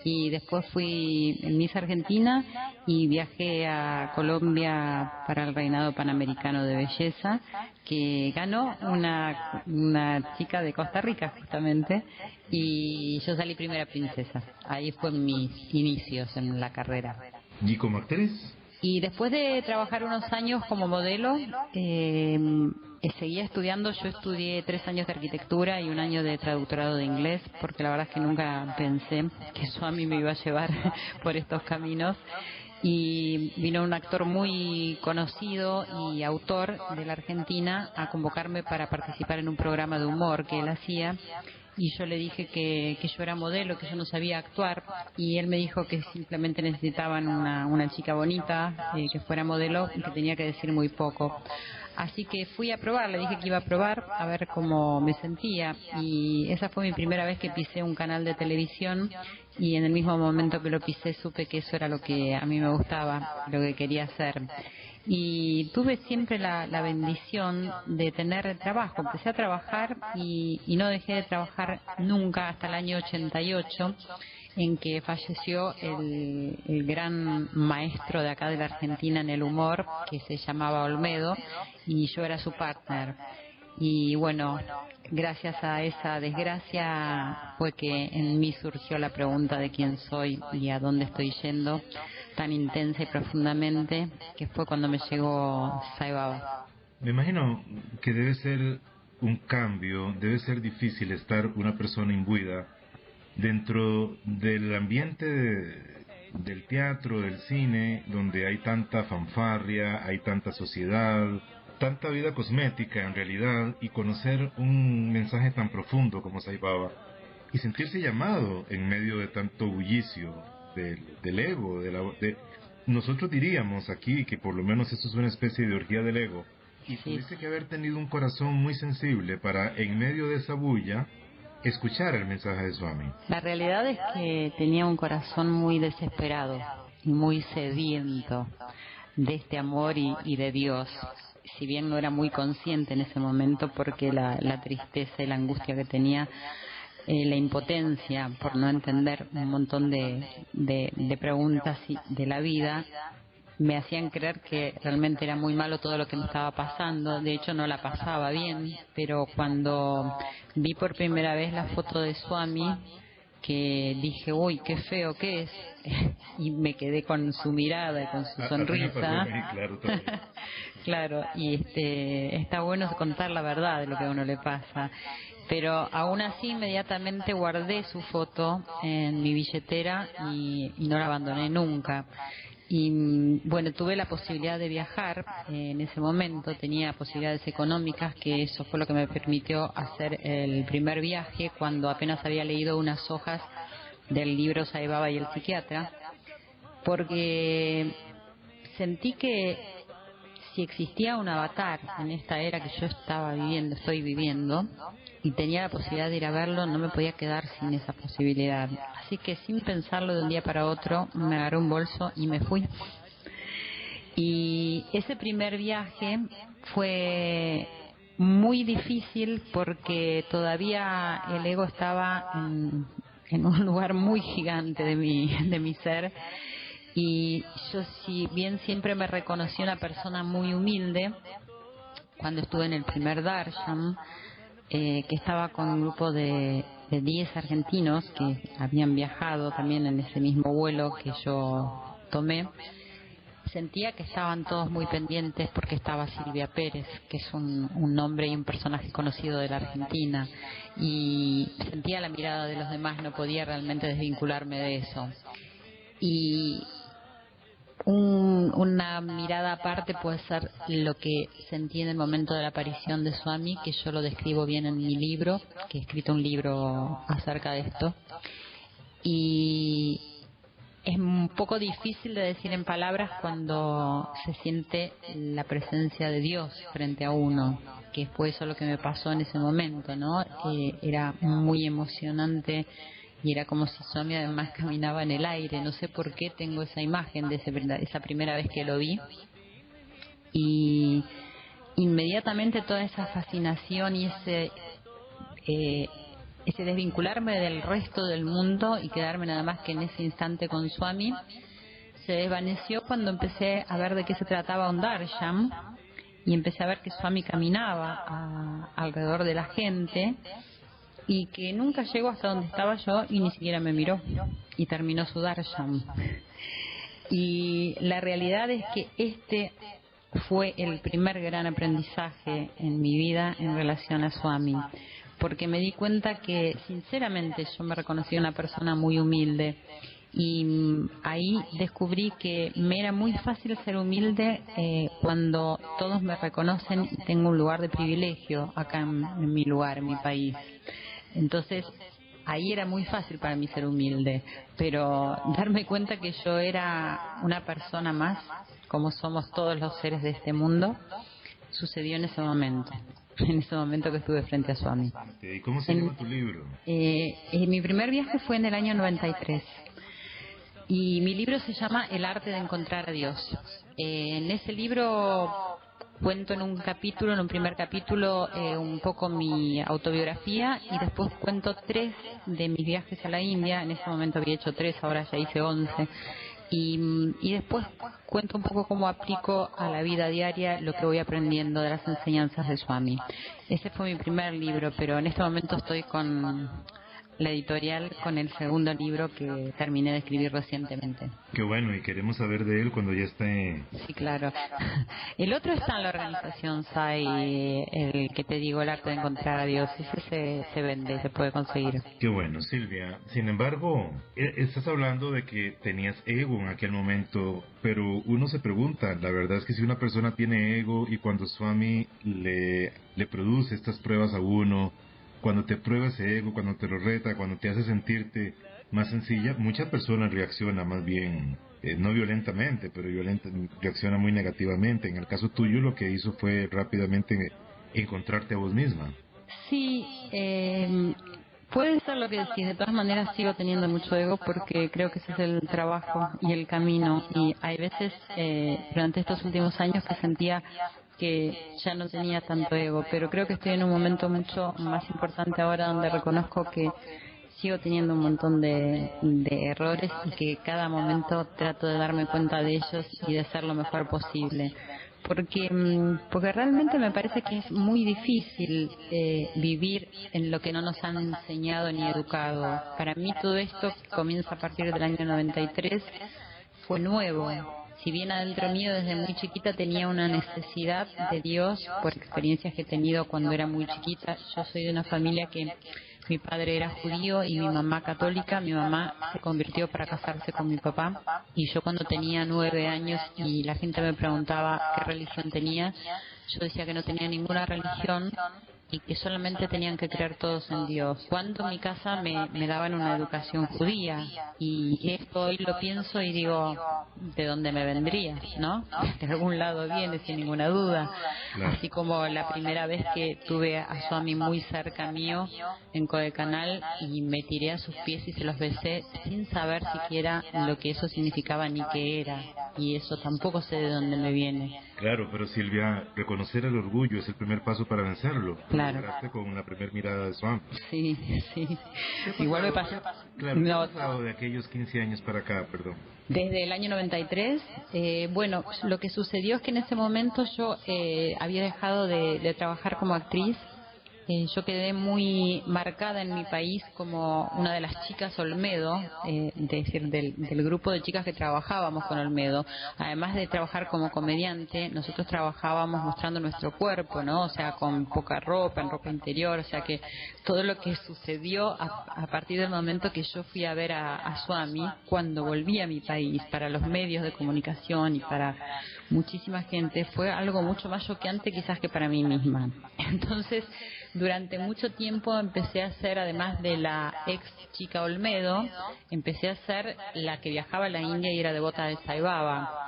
Y después fui Miss Argentina y viajé a Colombia para el Reinado Panamericano de Belleza, que ganó una chica de Costa Rica justamente, y yo salí primera princesa. Ahí fue mis inicios en la carrera. ¿Y como actriz? Y después de trabajar unos años como modelo, seguía estudiando. Yo estudié 3 años de arquitectura y 1 año de traductorado de inglés, porque la verdad es que nunca pensé que eso a mí me iba a llevar por estos caminos. Y vino un actor muy conocido y autor de la Argentina a convocarme para participar en un programa de humor que él hacía. Y yo le dije que yo era modelo, que yo no sabía actuar, y él me dijo que simplemente necesitaban una chica bonita, que fuera modelo, y que tenía que decir muy poco. Así que fui a probar, le dije que iba a probar, a ver cómo me sentía, y esa fue mi primera vez que pisé un canal de televisión, y en el mismo momento que lo pisé supe que eso era lo que a mí me gustaba, lo que quería hacer. Y tuve siempre la bendición de tener trabajo. Empecé a trabajar y no dejé de trabajar nunca hasta el año 88, en que falleció el gran maestro de acá de la Argentina en el humor, que se llamaba Olmedo, y yo era su partner. Y bueno, gracias a esa desgracia fue que en mí surgió la pregunta de quién soy y a dónde estoy yendo, tan intensa y profundamente, que fue cuando me llegó Sai Baba. Me imagino que debe ser un cambio, debe ser difícil estar una persona imbuida dentro del ambiente del teatro, del cine, donde hay tanta fanfarria, hay tanta sociedad, tanta vida cosmética en realidad y conocer un mensaje tan profundo como Sai Baba y sentirse llamado en medio de tanto bullicio del ego, nosotros diríamos aquí que por lo menos esto es una especie de orgía del ego, y tuviste que haber tenido un corazón muy sensible para, en medio de esa bulla, escuchar el mensaje de Swami. La realidad es que tenía un corazón muy desesperado y muy sediento de este amor y de Dios. Si bien no era muy consciente en ese momento, porque la tristeza y la angustia que tenía, la impotencia por no entender un montón de preguntas de la vida, me hacían creer que realmente era muy malo todo lo que me estaba pasando. De hecho no la pasaba bien, pero cuando vi por primera vez la foto de Swami, que dije, uy, qué feo que es, y me quedé con su mirada y con su sonrisa. Claro, y está bueno contar la verdad de lo que a uno le pasa. Pero aún así inmediatamente guardé su foto en mi billetera y no la abandoné nunca. Y bueno, tuve la posibilidad de viajar en ese momento, tenía posibilidades económicas, que eso fue lo que me permitió hacer el primer viaje cuando apenas había leído unas hojas del libro Sai Baba y el psiquiatra, porque sentí que si existía un avatar en esta era que yo estoy viviendo, y tenía la posibilidad de ir a verlo, no me podía quedar sin esa posibilidad. Así que sin pensarlo de un día para otro, me agarré un bolso y me fui. Y ese primer viaje fue muy difícil porque todavía el ego estaba en un lugar muy gigante de mi ser. Y yo, si bien siempre me reconocí una persona muy humilde, cuando estuve en el primer darshan, que estaba con un grupo de 10 argentinos que habían viajado también en ese mismo vuelo que yo tomé, sentía que estaban todos muy pendientes porque estaba Silvia Pérez, que es un nombre y un personaje conocido de la Argentina, y sentía la mirada de los demás, no podía realmente desvincularme de eso. Y una mirada aparte puede ser lo que sentí en el momento de la aparición de Swami, que yo lo describo bien en mi libro, que he escrito un libro acerca de esto. Y es un poco difícil de decir en palabras cuando se siente la presencia de Dios frente a uno, que fue eso lo que me pasó en ese momento, ¿no? Era muy emocionante. Y era como si Swami además caminaba en el aire. No sé por qué tengo esa imagen de esa primera vez que lo vi. Y inmediatamente toda esa fascinación y ese desvincularme del resto del mundo y quedarme nada más que en ese instante con Swami, se desvaneció cuando empecé a ver de qué se trataba un darshan. Y empecé a ver que Swami caminaba alrededor de la gente, y que nunca llegó hasta donde estaba yo y ni siquiera me miró, y terminó su darshan. Y la realidad es que este fue el primer gran aprendizaje en mi vida en relación a Swami, porque me di cuenta que sinceramente yo me reconocí una persona muy humilde, y ahí descubrí que me era muy fácil ser humilde cuando todos me reconocen y tengo un lugar de privilegio acá en mi lugar, en mi país. Entonces ahí era muy fácil para mí ser humilde, pero darme cuenta que yo era una persona más, como somos todos los seres de este mundo, sucedió en ese momento que estuve frente a Swami. ¿Y cómo se llama tu libro? Mi primer viaje fue en el año 93. Y mi libro se llama El arte de encontrar a Dios. En ese libro cuento en un primer capítulo, un poco mi autobiografía, y después cuento 3 de mis viajes a la India. En ese momento había hecho 3, ahora ya hice 11. Y después cuento un poco cómo aplico a la vida diaria lo que voy aprendiendo de las enseñanzas de Swami. Ese fue mi primer libro, pero en este momento estoy con la editorial con el segundo libro que terminé de escribir recientemente. Qué bueno, y queremos saber de él cuando ya esté. Sí, claro. El otro está en la organización SAI, el que te digo, el arte de encontrar a Dios. Ese se vende, se puede conseguir. Qué bueno, Silvia. Sin embargo, estás hablando de que tenías ego en aquel momento, pero uno se pregunta, la verdad es que si una persona tiene ego y cuando Swami le produce estas pruebas a uno, cuando te prueba ese ego, cuando te lo reta, cuando te hace sentirte más sencilla, muchas personas reaccionan más bien, no violentamente, pero reacciona muy negativamente. En el caso tuyo lo que hizo fue rápidamente encontrarte a vos misma. Sí, puede ser lo que decís. De todas maneras sigo teniendo mucho ego porque creo que ese es el trabajo y el camino. Y hay veces durante estos últimos años que sentía que ya no tenía tanto ego, pero creo que estoy en un momento mucho más importante ahora donde reconozco que sigo teniendo un montón de errores y que cada momento trato de darme cuenta de ellos y de hacer lo mejor posible. Porque realmente me parece que es muy difícil vivir en lo que no nos han enseñado ni educado. Para mí todo esto que comienza a partir del año 93 fue nuevo. Si bien adentro mío desde muy chiquita tenía una necesidad de Dios por experiencias que he tenido cuando era muy chiquita. Yo soy de una familia que mi padre era judío y mi mamá católica. Mi mamá se convirtió para casarse con mi papá y yo cuando tenía 9 años y la gente me preguntaba qué religión tenía, yo decía que no tenía ninguna religión y que solamente tenían que creer todos en Dios. Cuando en mi casa me daban una educación judía y esto hoy lo pienso y digo, ¿de dónde me vendría? ¿No? De algún lado viene sin ninguna duda. Así como la primera vez que tuve a Swami muy cerca mío en Codecanal y me tiré a sus pies y se los besé sin saber siquiera lo que eso significaba ni qué era. Y eso tampoco sé de dónde me viene. Claro, pero Silvia, reconocer el orgullo es el primer paso para vencerlo. Claro. Con la primera mirada de Swami. Sí. Igual me pasó. Claro, ¿qué ha pasado de aquellos 15 años para acá, perdón? Desde el año 93, bueno, lo que sucedió es que en ese momento yo había dejado de trabajar como actriz. Yo quedé muy marcada en mi país como una de las chicas Olmedo, es decir, del grupo de chicas que trabajábamos con Olmedo. Además de trabajar como comediante, nosotros trabajábamos mostrando nuestro cuerpo, ¿no? O sea, con poca ropa, en ropa interior. O sea, que todo lo que sucedió a partir del momento que yo fui a ver a Swami, cuando volví a mi país, para los medios de comunicación y para muchísima gente, fue algo mucho más choqueante quizás que para mí misma. Entonces, durante mucho tiempo empecé a ser, además de la ex chica Olmedo, empecé a ser la que viajaba a la India y era devota de Sai Baba.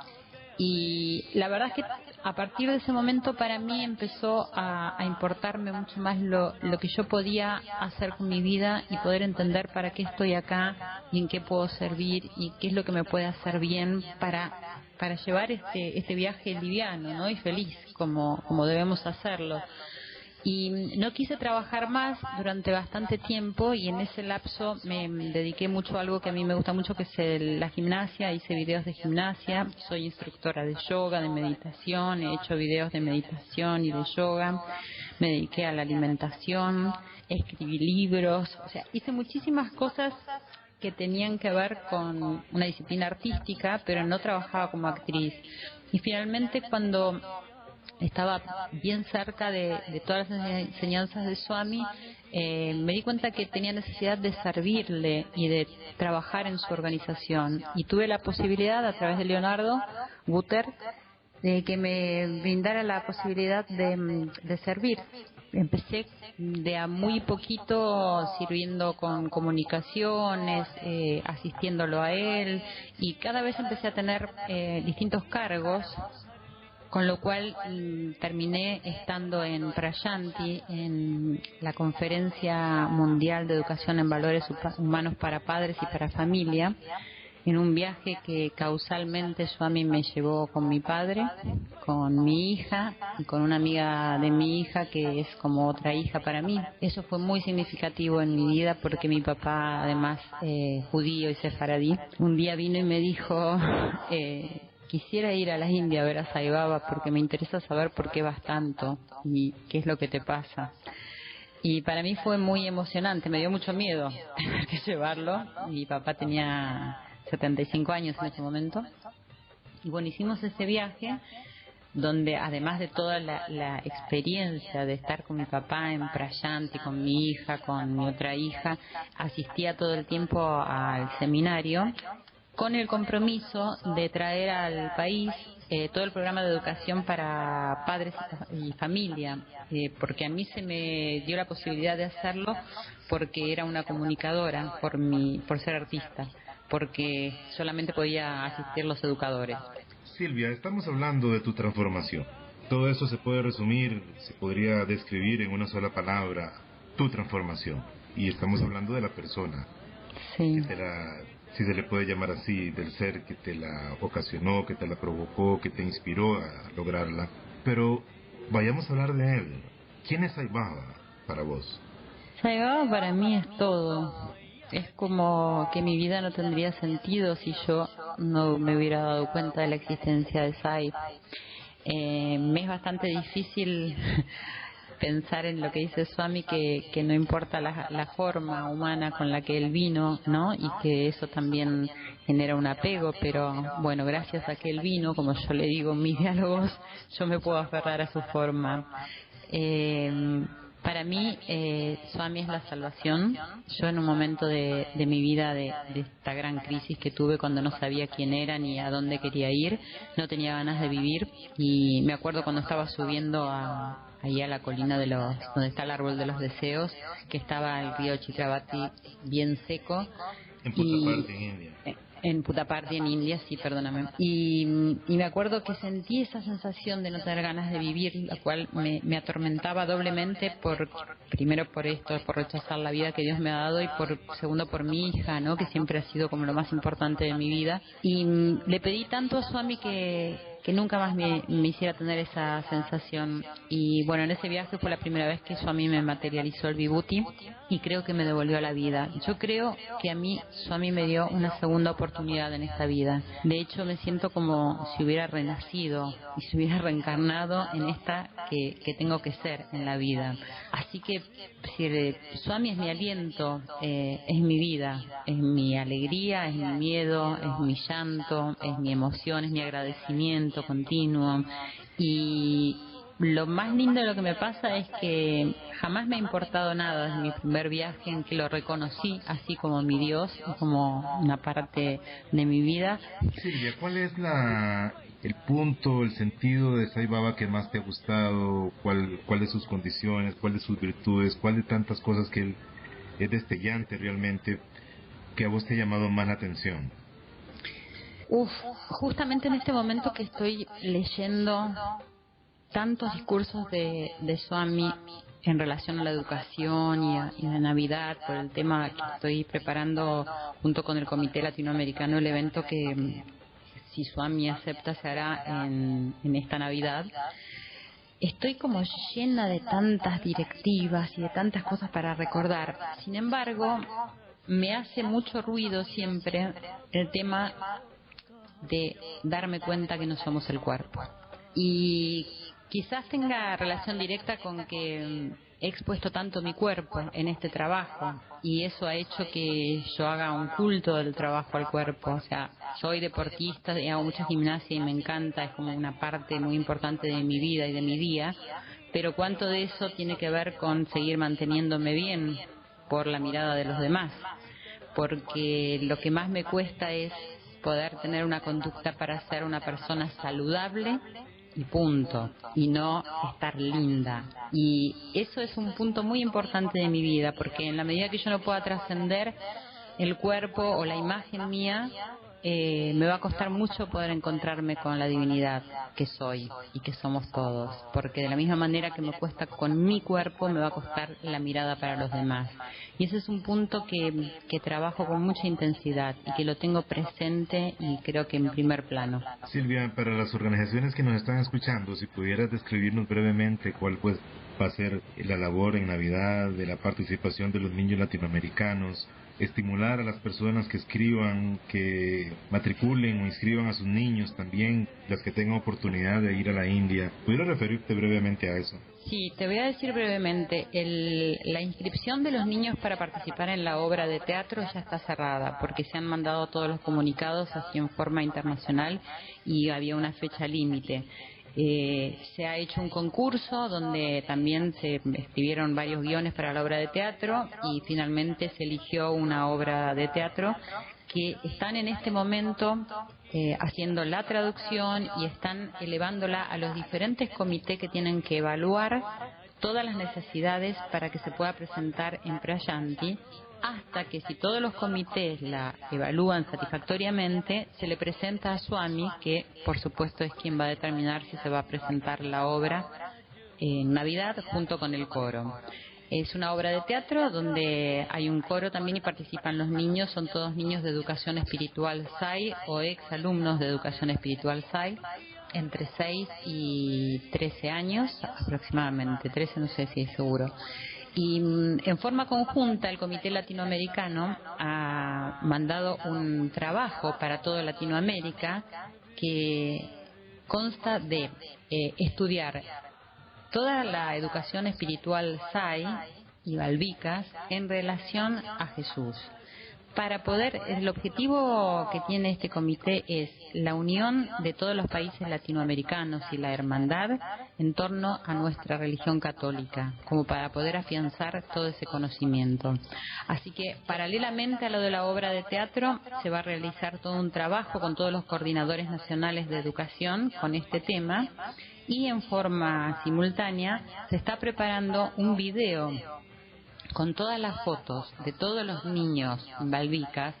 Y la verdad es que a partir de ese momento para mí empezó a importarme mucho más lo que yo podía hacer con mi vida y poder entender para qué estoy acá y en qué puedo servir y qué es lo que me puede hacer bien para llevar este viaje liviano, ¿no? Y feliz, como debemos hacerlo. Y no quise trabajar más durante bastante tiempo y en ese lapso me dediqué mucho a algo que a mí me gusta mucho, que es la gimnasia. Hice videos de gimnasia, soy instructora de yoga, de meditación, he hecho videos de meditación y de yoga, me dediqué a la alimentación, escribí libros, o sea, hice muchísimas cosas que tenían que ver con una disciplina artística, pero no trabajaba como actriz. Y finalmente cuando estaba bien cerca de todas las enseñanzas de Swami, me di cuenta que tenía necesidad de servirle y de trabajar en su organización. Y tuve la posibilidad, a través de Leonardo Buter, de que me brindara la posibilidad de servir. Empecé de a muy poquito sirviendo con comunicaciones, asistiéndolo a él, y cada vez empecé a tener distintos cargos, con lo cual terminé estando en Prayanti, en la Conferencia Mundial de Educación en Valores Humanos para Padres y para Familia, en un viaje que causalmente Swami me llevó con mi padre, con mi hija y con una amiga de mi hija que es como otra hija para mí. Eso fue muy significativo en mi vida porque mi papá, además judío y sefaradí, un día vino y me dijo... quisiera ir a la India a ver a Sai Baba porque me interesa saber por qué vas tanto y qué es lo que te pasa. Y para mí fue muy emocionante, me dio mucho miedo tener que llevarlo. Mi papá tenía 75 años en ese momento. Y bueno, hicimos ese viaje donde además de toda la experiencia de estar con mi papá en Prayanti, con mi hija, con mi otra hija, asistía todo el tiempo al seminario con el compromiso de traer al país todo el programa de educación para padres y familia, porque a mí se me dio la posibilidad de hacerlo porque era una comunicadora, por ser artista, porque solamente podía asistir los educadores. Silvia, estamos hablando de tu transformación. Todo eso se puede resumir, se podría describir en una sola palabra, tu transformación. Y estamos hablando de la persona. Sí. Si se le puede llamar así, del ser que te la ocasionó, que te la provocó, que te inspiró a lograrla. Pero vayamos a hablar de él. ¿Quién es Sai Baba para vos? Sai Baba para mí es todo. Es como que mi vida no tendría sentido si yo no me hubiera dado cuenta de la existencia de Sai. Me es bastante difícil pensar en lo que dice Swami, que no importa la forma humana con la que él vino, ¿no? Y que eso también genera un apego, pero bueno, gracias a que él vino, como yo le digo en mis diálogos, yo me puedo aferrar a su forma. Para mí, Swami es la salvación. Yo en un momento de mi vida, de esta gran crisis que tuve cuando no sabía quién era ni a dónde quería ir, no tenía ganas de vivir, y me acuerdo cuando estaba subiendo ahí a la colina donde está el árbol de los deseos, que estaba el río Chitravati bien seco. En Puttaparthi, en India. En Puttaparthi, en India, sí, perdóname. Y me acuerdo que sentí esa sensación de no tener ganas de vivir, la cual me atormentaba doblemente, primero por esto, por rechazar la vida que Dios me ha dado, y segundo por mi hija, ¿no? Que siempre ha sido como lo más importante de mi vida. Y le pedí tanto a Swami que nunca más me hiciera tener esa sensación. Y bueno, en ese viaje fue la primera vez que Swami me materializó el Vibhuti, y creo que me devolvió la vida. Yo creo que a mí Swami me dio una segunda oportunidad en esta vida. De hecho, me siento como si hubiera renacido y si hubiera reencarnado en esta que tengo que ser en la vida. Así que si Swami es mi aliento, es mi vida, es mi alegría, es mi miedo, es mi llanto, es mi emoción, es mi agradecimiento continuo. Y lo más lindo de lo que me pasa es que jamás me ha importado nada desde mi primer viaje, en que lo reconocí así como mi Dios y como una parte de mi vida. Silvia, ¿cuál es el punto, el sentido de Sai Baba que más te ha gustado? ¿Cuál de sus condiciones, cuál de sus virtudes, cuál de tantas cosas que él es destellante realmente, que a vos te ha llamado más la atención? Justamente en este momento que estoy leyendo tantos discursos de Swami en relación a la educación y a Navidad, por el tema que estoy preparando junto con el Comité Latinoamericano, el evento que, si Swami acepta, se hará en esta Navidad. Estoy como llena de tantas directivas y de tantas cosas para recordar. Sin embargo, me hace mucho ruido siempre el tema de darme cuenta que no somos el cuerpo. Y quizás tenga relación directa con que he expuesto tanto mi cuerpo en este trabajo, y eso ha hecho que yo haga un culto del trabajo al cuerpo. O sea, soy deportista y hago mucha gimnasia y me encanta, es como una parte muy importante de mi vida y de mi día, pero cuánto de eso tiene que ver con seguir manteniéndome bien por la mirada de los demás, porque lo que más me cuesta es poder tener una conducta para ser una persona saludable y punto, y no estar linda. Y eso es un punto muy importante de mi vida, porque en la medida que yo no pueda trascender el cuerpo o la imagen mía, me va a costar mucho poder encontrarme con la divinidad que soy y que somos todos, porque de la misma manera que me cuesta con mi cuerpo, me va a costar la mirada para los demás. Y ese es un punto que trabajo con mucha intensidad y que lo tengo presente, y creo que en primer plano. Silvia, para las organizaciones que nos están escuchando, si pudieras describirnos brevemente cuál fue va a ser la labor en Navidad de la participación de los niños latinoamericanos, estimular a las personas que escriban, que matriculen o inscriban a sus niños también, las que tengan oportunidad de ir a la India. ¿Pudieras referirte brevemente a eso? Sí, te voy a decir brevemente. La inscripción de los niños para participar en la obra de teatro ya está cerrada, porque se han mandado todos los comunicados así en forma internacional y había una fecha límite. Se ha hecho un concurso donde también se escribieron varios guiones para la obra de teatro y finalmente se eligió una obra de teatro que están en este momento haciendo la traducción y están elevándola a los diferentes comités que tienen que evaluar todas las necesidades para que se pueda presentar en Prayanti, hasta que si todos los comités la evalúan satisfactoriamente, se le presenta a Swami, que por supuesto es quien va a determinar si se va a presentar la obra en Navidad junto con el coro. Es una obra de teatro donde hay un coro también y participan los niños, son todos niños de educación espiritual SAI o exalumnos de educación espiritual SAI, entre 6 y 13 años aproximadamente, 13 no sé si es seguro. Y en forma conjunta el Comité Latinoamericano ha mandado un trabajo para toda Latinoamérica que consta de estudiar toda la educación espiritual SAI y Balbicas en relación a Jesús. Para poder, el objetivo que tiene este comité es la unión de todos los países latinoamericanos y la hermandad en torno a nuestra religión católica, como para poder afianzar todo ese conocimiento. Así que, paralelamente a lo de la obra de teatro, se va a realizar todo un trabajo con todos los coordinadores nacionales de educación con este tema, y en forma simultánea se está preparando un video con todas las fotos de todos los niños balbicas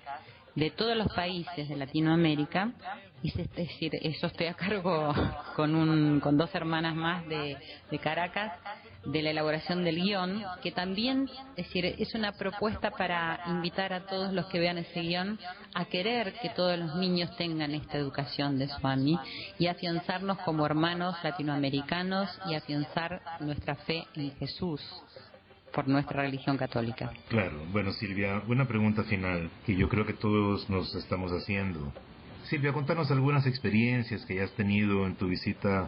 de todos los países de Latinoamérica, y es decir, yo estoy a cargo con dos hermanas más de Caracas de la elaboración del guión, que también es decir, es una propuesta para invitar a todos los que vean ese guión a querer que todos los niños tengan esta educación de Swami y afianzarnos como hermanos latinoamericanos y afianzar nuestra fe en Jesús por nuestra religión católica. Claro. Bueno, Silvia, una pregunta final que yo creo que todos nos estamos haciendo. Silvia, contanos algunas experiencias que hayas tenido en tu visita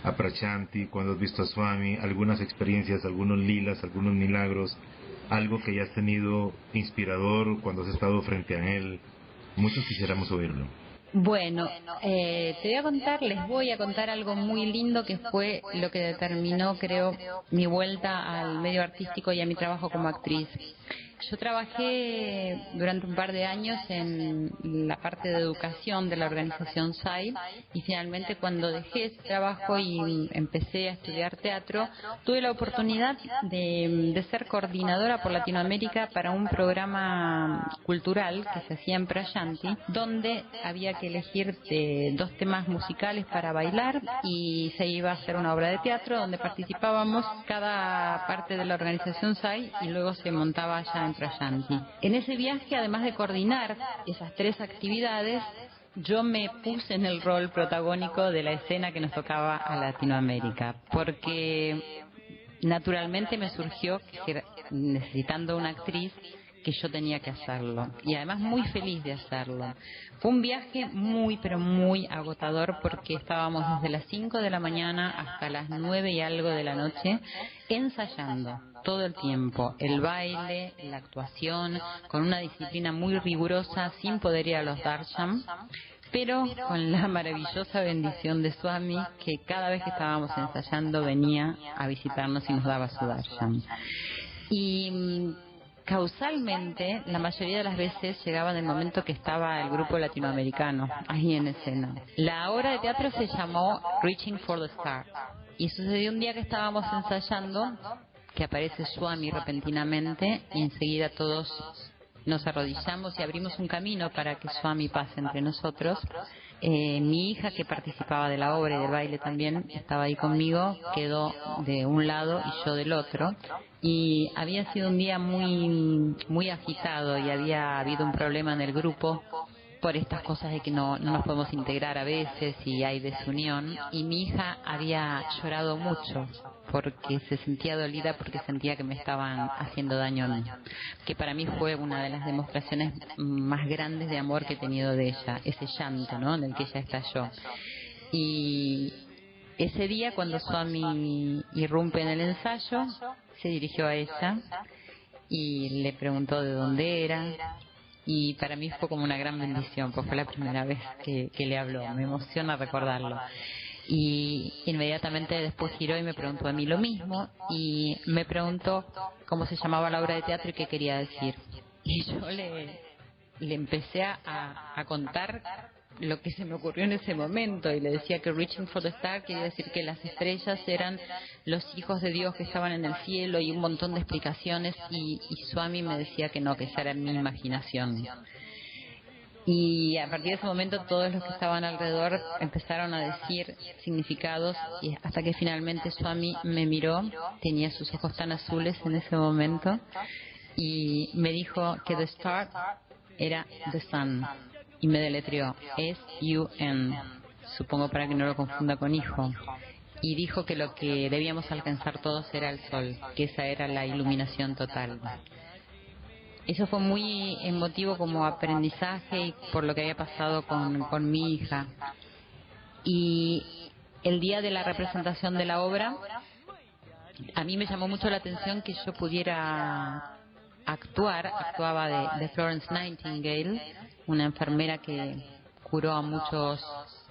a Prayanti, cuando has visto a Swami, algunas experiencias, algunos lilas, algunos milagros, algo que hayas tenido inspirador cuando has estado frente a él. Muchos quisiéramos oírlo. Bueno, les voy a contar algo muy lindo que fue lo que determinó, creo, mi vuelta al medio artístico y a mi trabajo como actriz. Yo trabajé durante un par de años en la parte de educación de la organización SAI y finalmente cuando dejé ese trabajo y empecé a estudiar teatro, tuve la oportunidad de ser coordinadora por Latinoamérica para un programa cultural que se hacía en Prayanti, donde había que elegir dos temas musicales para bailar y se iba a hacer una obra de teatro donde participábamos cada parte de la organización SAI y luego se montaba allá en Prayanti. En ese viaje, además de coordinar esas tres actividades, yo me puse en el rol protagónico de la escena que nos tocaba a Latinoamérica, porque naturalmente me surgió que necesitando una actriz que yo tenía que hacerlo y además muy feliz de hacerlo. Fue un viaje muy pero muy agotador porque estábamos desde las 5 de la mañana hasta las 9 y algo de la noche ensayando todo el tiempo, el baile, la actuación, con una disciplina muy rigurosa, sin poder ir a los darsham, pero con la maravillosa bendición de Swami, que cada vez que estábamos ensayando venía a visitarnos y nos daba su darsham. Y causalmente, la mayoría de las veces llegaba en el momento que estaba el grupo latinoamericano ahí en escena. La obra de teatro se llamó Reaching for the Stars y sucedió un día que estábamos ensayando que aparece Swami repentinamente y enseguida todos nos arrodillamos y abrimos un camino para que Swami pase entre nosotros. Mi hija, que participaba de la obra y del baile también, estaba ahí conmigo, quedó de un lado y yo del otro. Y había sido un día muy agitado y había habido un problema en el grupo por estas cosas de que no nos podemos integrar a veces y hay desunión. Y mi hija había llorado mucho porque se sentía dolida, porque sentía que me estaban haciendo daño a mí, que para mí fue una de las demostraciones más grandes de amor que he tenido de ella, ese llanto, ¿no?, en el que ella estalló. Y ese día, cuando Swami irrumpe en el ensayo, se dirigió a ella y le preguntó de dónde era, y para mí fue como una gran bendición, porque fue la primera vez que le habló. Me emociona recordarlo. Y inmediatamente después giró y me preguntó a mí lo mismo, y me preguntó cómo se llamaba la obra de teatro y qué quería decir. Y yo le empecé a contar lo que se me ocurrió en ese momento, y le decía que Reaching for the Star quería decir que las estrellas eran los hijos de Dios que estaban en el cielo, y un montón de explicaciones, y Swami me decía que no, que esa era mi imaginación. Y a partir de ese momento todos los que estaban alrededor empezaron a decir significados, y hasta que finalmente Swami me miró, tenía sus ojos tan azules en ese momento, y me dijo que the star era the sun, y me deletreó S-U-N, supongo para que no lo confunda con hijo, y dijo que lo que debíamos alcanzar todos era el sol, que esa era la iluminación total. Eso fue muy emotivo como aprendizaje, y por lo que había pasado con mi hija. Y el día de la representación de la obra, a mí me llamó mucho la atención que yo pudiera actuaba de Florence Nightingale, una enfermera que curó a muchos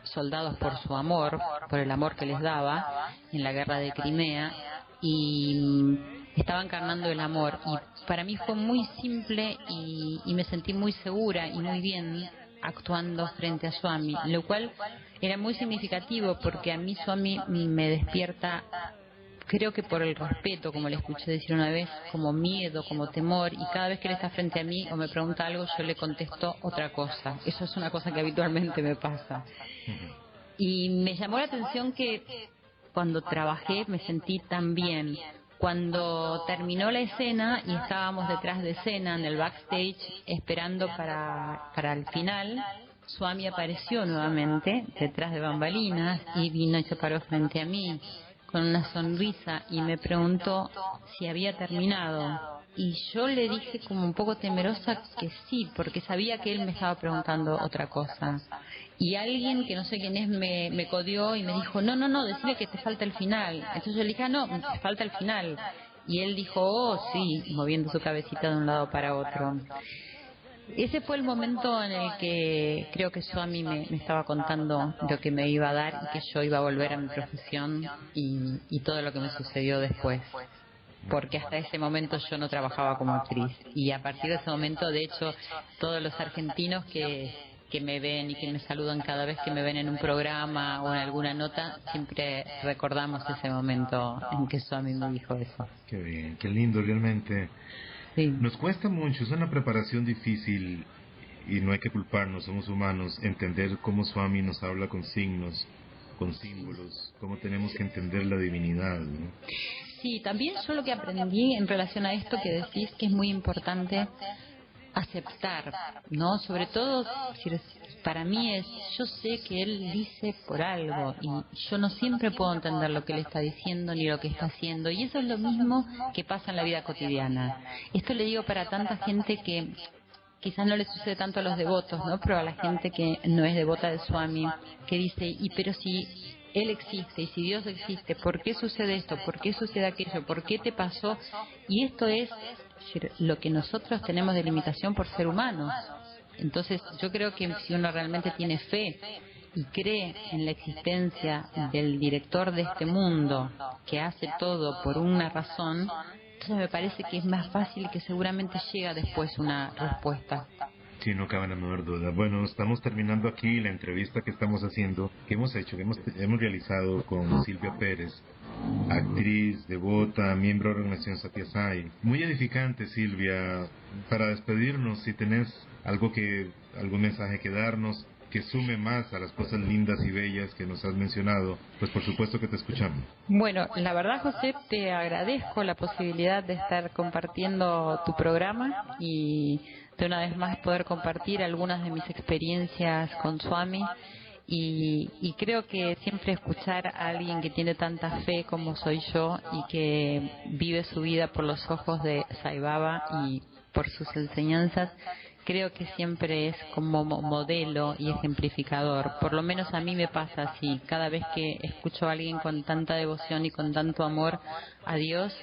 soldados por su amor, por el amor que les daba en la guerra de Crimea, y estaba encarnando el amor. Y para mí fue muy simple, y me sentí muy segura y muy bien actuando frente a Swami, lo cual era muy significativo, porque a mí Swami me despierta, creo que por el respeto, como le escuché decir una vez, como miedo, como temor, y cada vez que él está frente a mí o me pregunta algo, yo le contesto otra cosa. Eso es una cosa que habitualmente me pasa. Y me llamó la atención que cuando trabajé me sentí tan bien. Cuando terminó la escena y estábamos detrás de escena en el backstage esperando para el final, Swami apareció nuevamente detrás de bambalinas y vino y se paró frente a mí con una sonrisa y me preguntó si había terminado. Y yo le dije como un poco temerosa que sí, porque sabía que él me estaba preguntando otra cosa. Y alguien que no sé quién es me codeó y me dijo, no, decime que te falta el final. Entonces yo le dije, no, te falta el final. Y él dijo, oh, sí, moviendo su cabecita de un lado para otro. Ese fue el momento en el que creo que Swami me estaba contando lo que me iba a dar, y que yo iba a volver a mi profesión y todo lo que me sucedió después. Porque hasta ese momento yo no trabajaba como actriz. Y a partir de ese momento, de hecho, todos los argentinos que me ven y que me saludan cada vez que me ven en un programa o en alguna nota, siempre recordamos ese momento en que Swami me dijo eso. Qué bien, qué lindo realmente. Sí. Nos cuesta mucho, es una preparación difícil, y no hay que culparnos, somos humanos, entender cómo Swami nos habla con signos, con símbolos, cómo tenemos que entender la divinidad, ¿no? Sí, también yo lo que aprendí en relación a esto que decís, que es muy importante aceptar, ¿no? Sobre todo, para mí yo sé que él dice por algo, y yo no siempre puedo entender lo que él está diciendo ni lo que está haciendo, y eso es lo mismo que pasa en la vida cotidiana. Esto le digo para tanta gente que quizás no le sucede tanto a los devotos, ¿no? Pero a la gente que no es devota de Swami, que dice, pero si él existe, y si Dios existe, ¿por qué sucede esto? ¿Por qué sucede aquello? ¿Por qué te pasó? Y esto es lo que nosotros tenemos de limitación por ser humanos. Entonces yo creo que si uno realmente tiene fe y cree en la existencia del director de este mundo, que hace todo por una razón, entonces me parece que es más fácil, que seguramente llega después una respuesta. Sí, no cabe la menor duda. Bueno, estamos terminando aquí la entrevista que estamos haciendo, que hemos realizado con Silvia Pérez, actriz, devota, miembro de la organización Satya Sai. Muy edificante, Silvia. Para despedirnos, si tenés algún mensaje que darnos, que sume más a las cosas lindas y bellas que nos has mencionado, pues por supuesto que te escuchamos. Bueno, la verdad, José, te agradezco la posibilidad de estar compartiendo tu programa y de una vez más poder compartir algunas de mis experiencias con Swami. y creo que siempre escuchar a alguien que tiene tanta fe como soy yo y que vive su vida por los ojos de Sai Baba y por sus enseñanzas, creo que siempre es como modelo y ejemplificador. Por lo menos a mí me pasa así. Cada vez que escucho a alguien con tanta devoción y con tanto amor a Dios,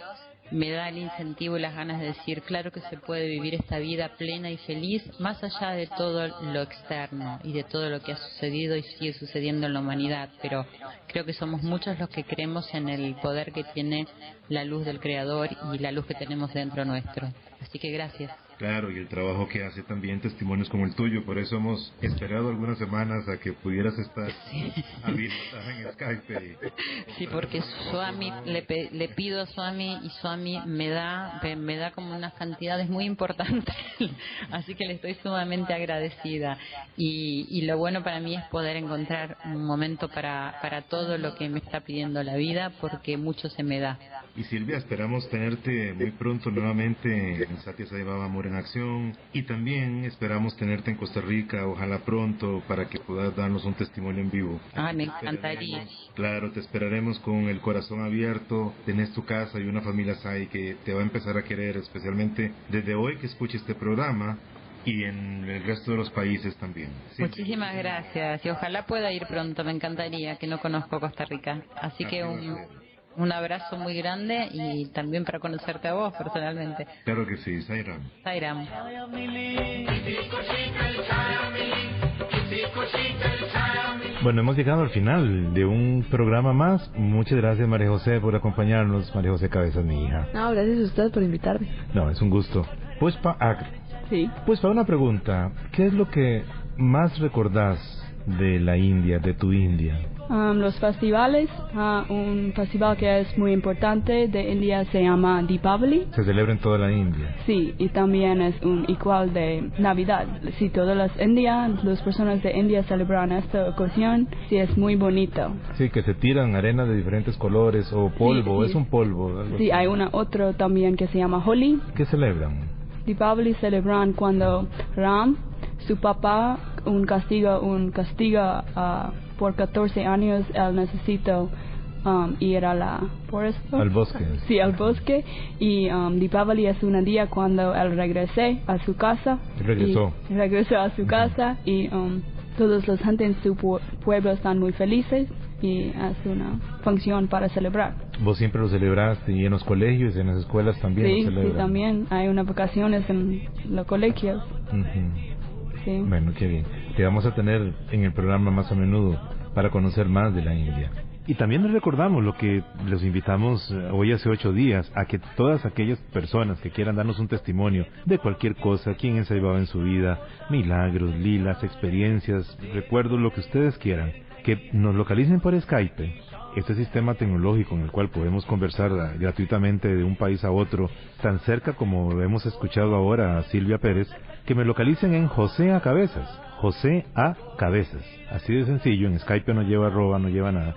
me da el incentivo y las ganas de decir, claro que se puede vivir esta vida plena y feliz, más allá de todo lo externo y de todo lo que ha sucedido y sigue sucediendo en la humanidad. Pero creo que somos muchos los que creemos en el poder que tiene la luz del Creador y la luz que tenemos dentro nuestro. Así que gracias. Claro, y el trabajo que hace también testimonios como el tuyo. Por eso hemos esperado algunas semanas a que pudieras estar habilitada en Skype. Sí, porque Swami, le pido a Swami y Swami me da como unas cantidades muy importantes. Así que le estoy sumamente agradecida. Y lo bueno para mí es poder encontrar un momento para todo lo que me está pidiendo la vida, porque mucho se me da. Y Silvia, esperamos tenerte muy pronto nuevamente en Satya Sai Baba Amor en Acción, y también esperamos tenerte en Costa Rica, ojalá pronto, para que puedas darnos un testimonio en vivo. Me encantaría. Claro, te esperaremos con el corazón abierto. Tenés tu casa y una familia Sai que te va a empezar a querer, especialmente desde hoy que escuche este programa y en el resto de los países también. ¿Sí? Muchísimas gracias y ojalá pueda ir pronto, me encantaría, que no conozco Costa Rica. Así que un abrazo muy grande y también para conocerte a vos personalmente. Claro que sí, Sairam. Sairam. Bueno, hemos llegado al final de un programa más. Muchas gracias, María José, por acompañarnos. María José Cabezas, mi hija. No, gracias a usted por invitarme. No, es un gusto. Pues sí. Pues para una pregunta, ¿qué es lo que más recordás de la India, de tu India? Los festivales, un festival que es muy importante de India se llama Deepavali. Se celebra en toda la India. Sí, y también es un igual de Navidad. Sí, todas las personas de India celebran esta ocasión, sí, es muy bonito. Sí, que se tiran arena de diferentes colores o polvo, sí. Es un polvo. Sí, hay otro también que se llama Holi. ¿Qué celebran? Deepavali celebran cuando Ram, su papá, un castigo por 14 años, él necesitó ir a la foresta. Al bosque. Sí, al bosque. Y Deepavali es un día cuando él regresó a su casa. Regresó a su casa y todos los gente en su pueblo están muy felices y es una función para celebrar. ¿Vos siempre lo celebraste y en los colegios, en las escuelas también lo celebran? Sí, también hay unas vacaciones en los colegios. Sí. Bueno, qué bien. Te vamos a tener en el programa más a menudo para conocer más de la India. Y también les recordamos lo que los invitamos hoy hace 8 días, a que todas aquellas personas que quieran darnos un testimonio de cualquier cosa, quién es Sai Baba en su vida, milagros, lilas, experiencias, recuerdos, lo que ustedes quieran, que nos localicen por Skype. Este sistema tecnológico en el cual podemos conversar gratuitamente de un país a otro, tan cerca como hemos escuchado ahora a Silvia Pérez, que me localicen en José A. Cabezas, José A. Cabezas. Así de sencillo, en Skype no lleva arroba, no lleva nada.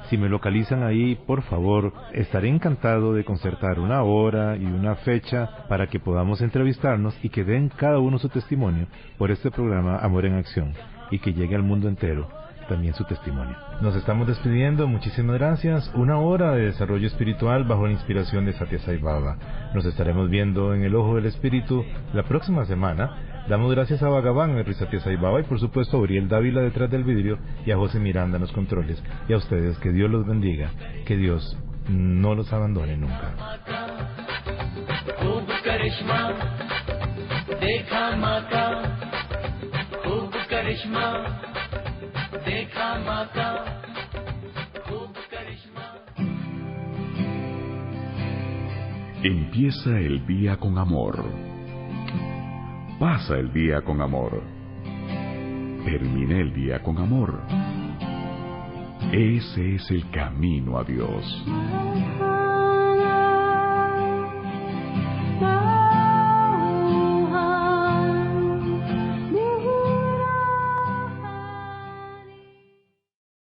Si me localizan ahí, por favor, estaré encantado de concertar una hora y una fecha para que podamos entrevistarnos y que den cada uno su testimonio por este programa Amor en Acción y que llegue al mundo entero también su testimonio. Nos estamos despidiendo, muchísimas gracias. Una hora de desarrollo espiritual bajo la inspiración de Satya Sai Baba. Nos estaremos viendo en el Ojo del Espíritu la próxima semana. Damos gracias a Bhagavan, el Satya Sai Baba, y por supuesto a Uriel Dávila detrás del vidrio y a José Miranda en los controles. Y a ustedes, que Dios los bendiga, que Dios no los abandone nunca. Empieza el día con amor. Pasa el día con amor. Termina el día con amor. Ese es el camino a Dios.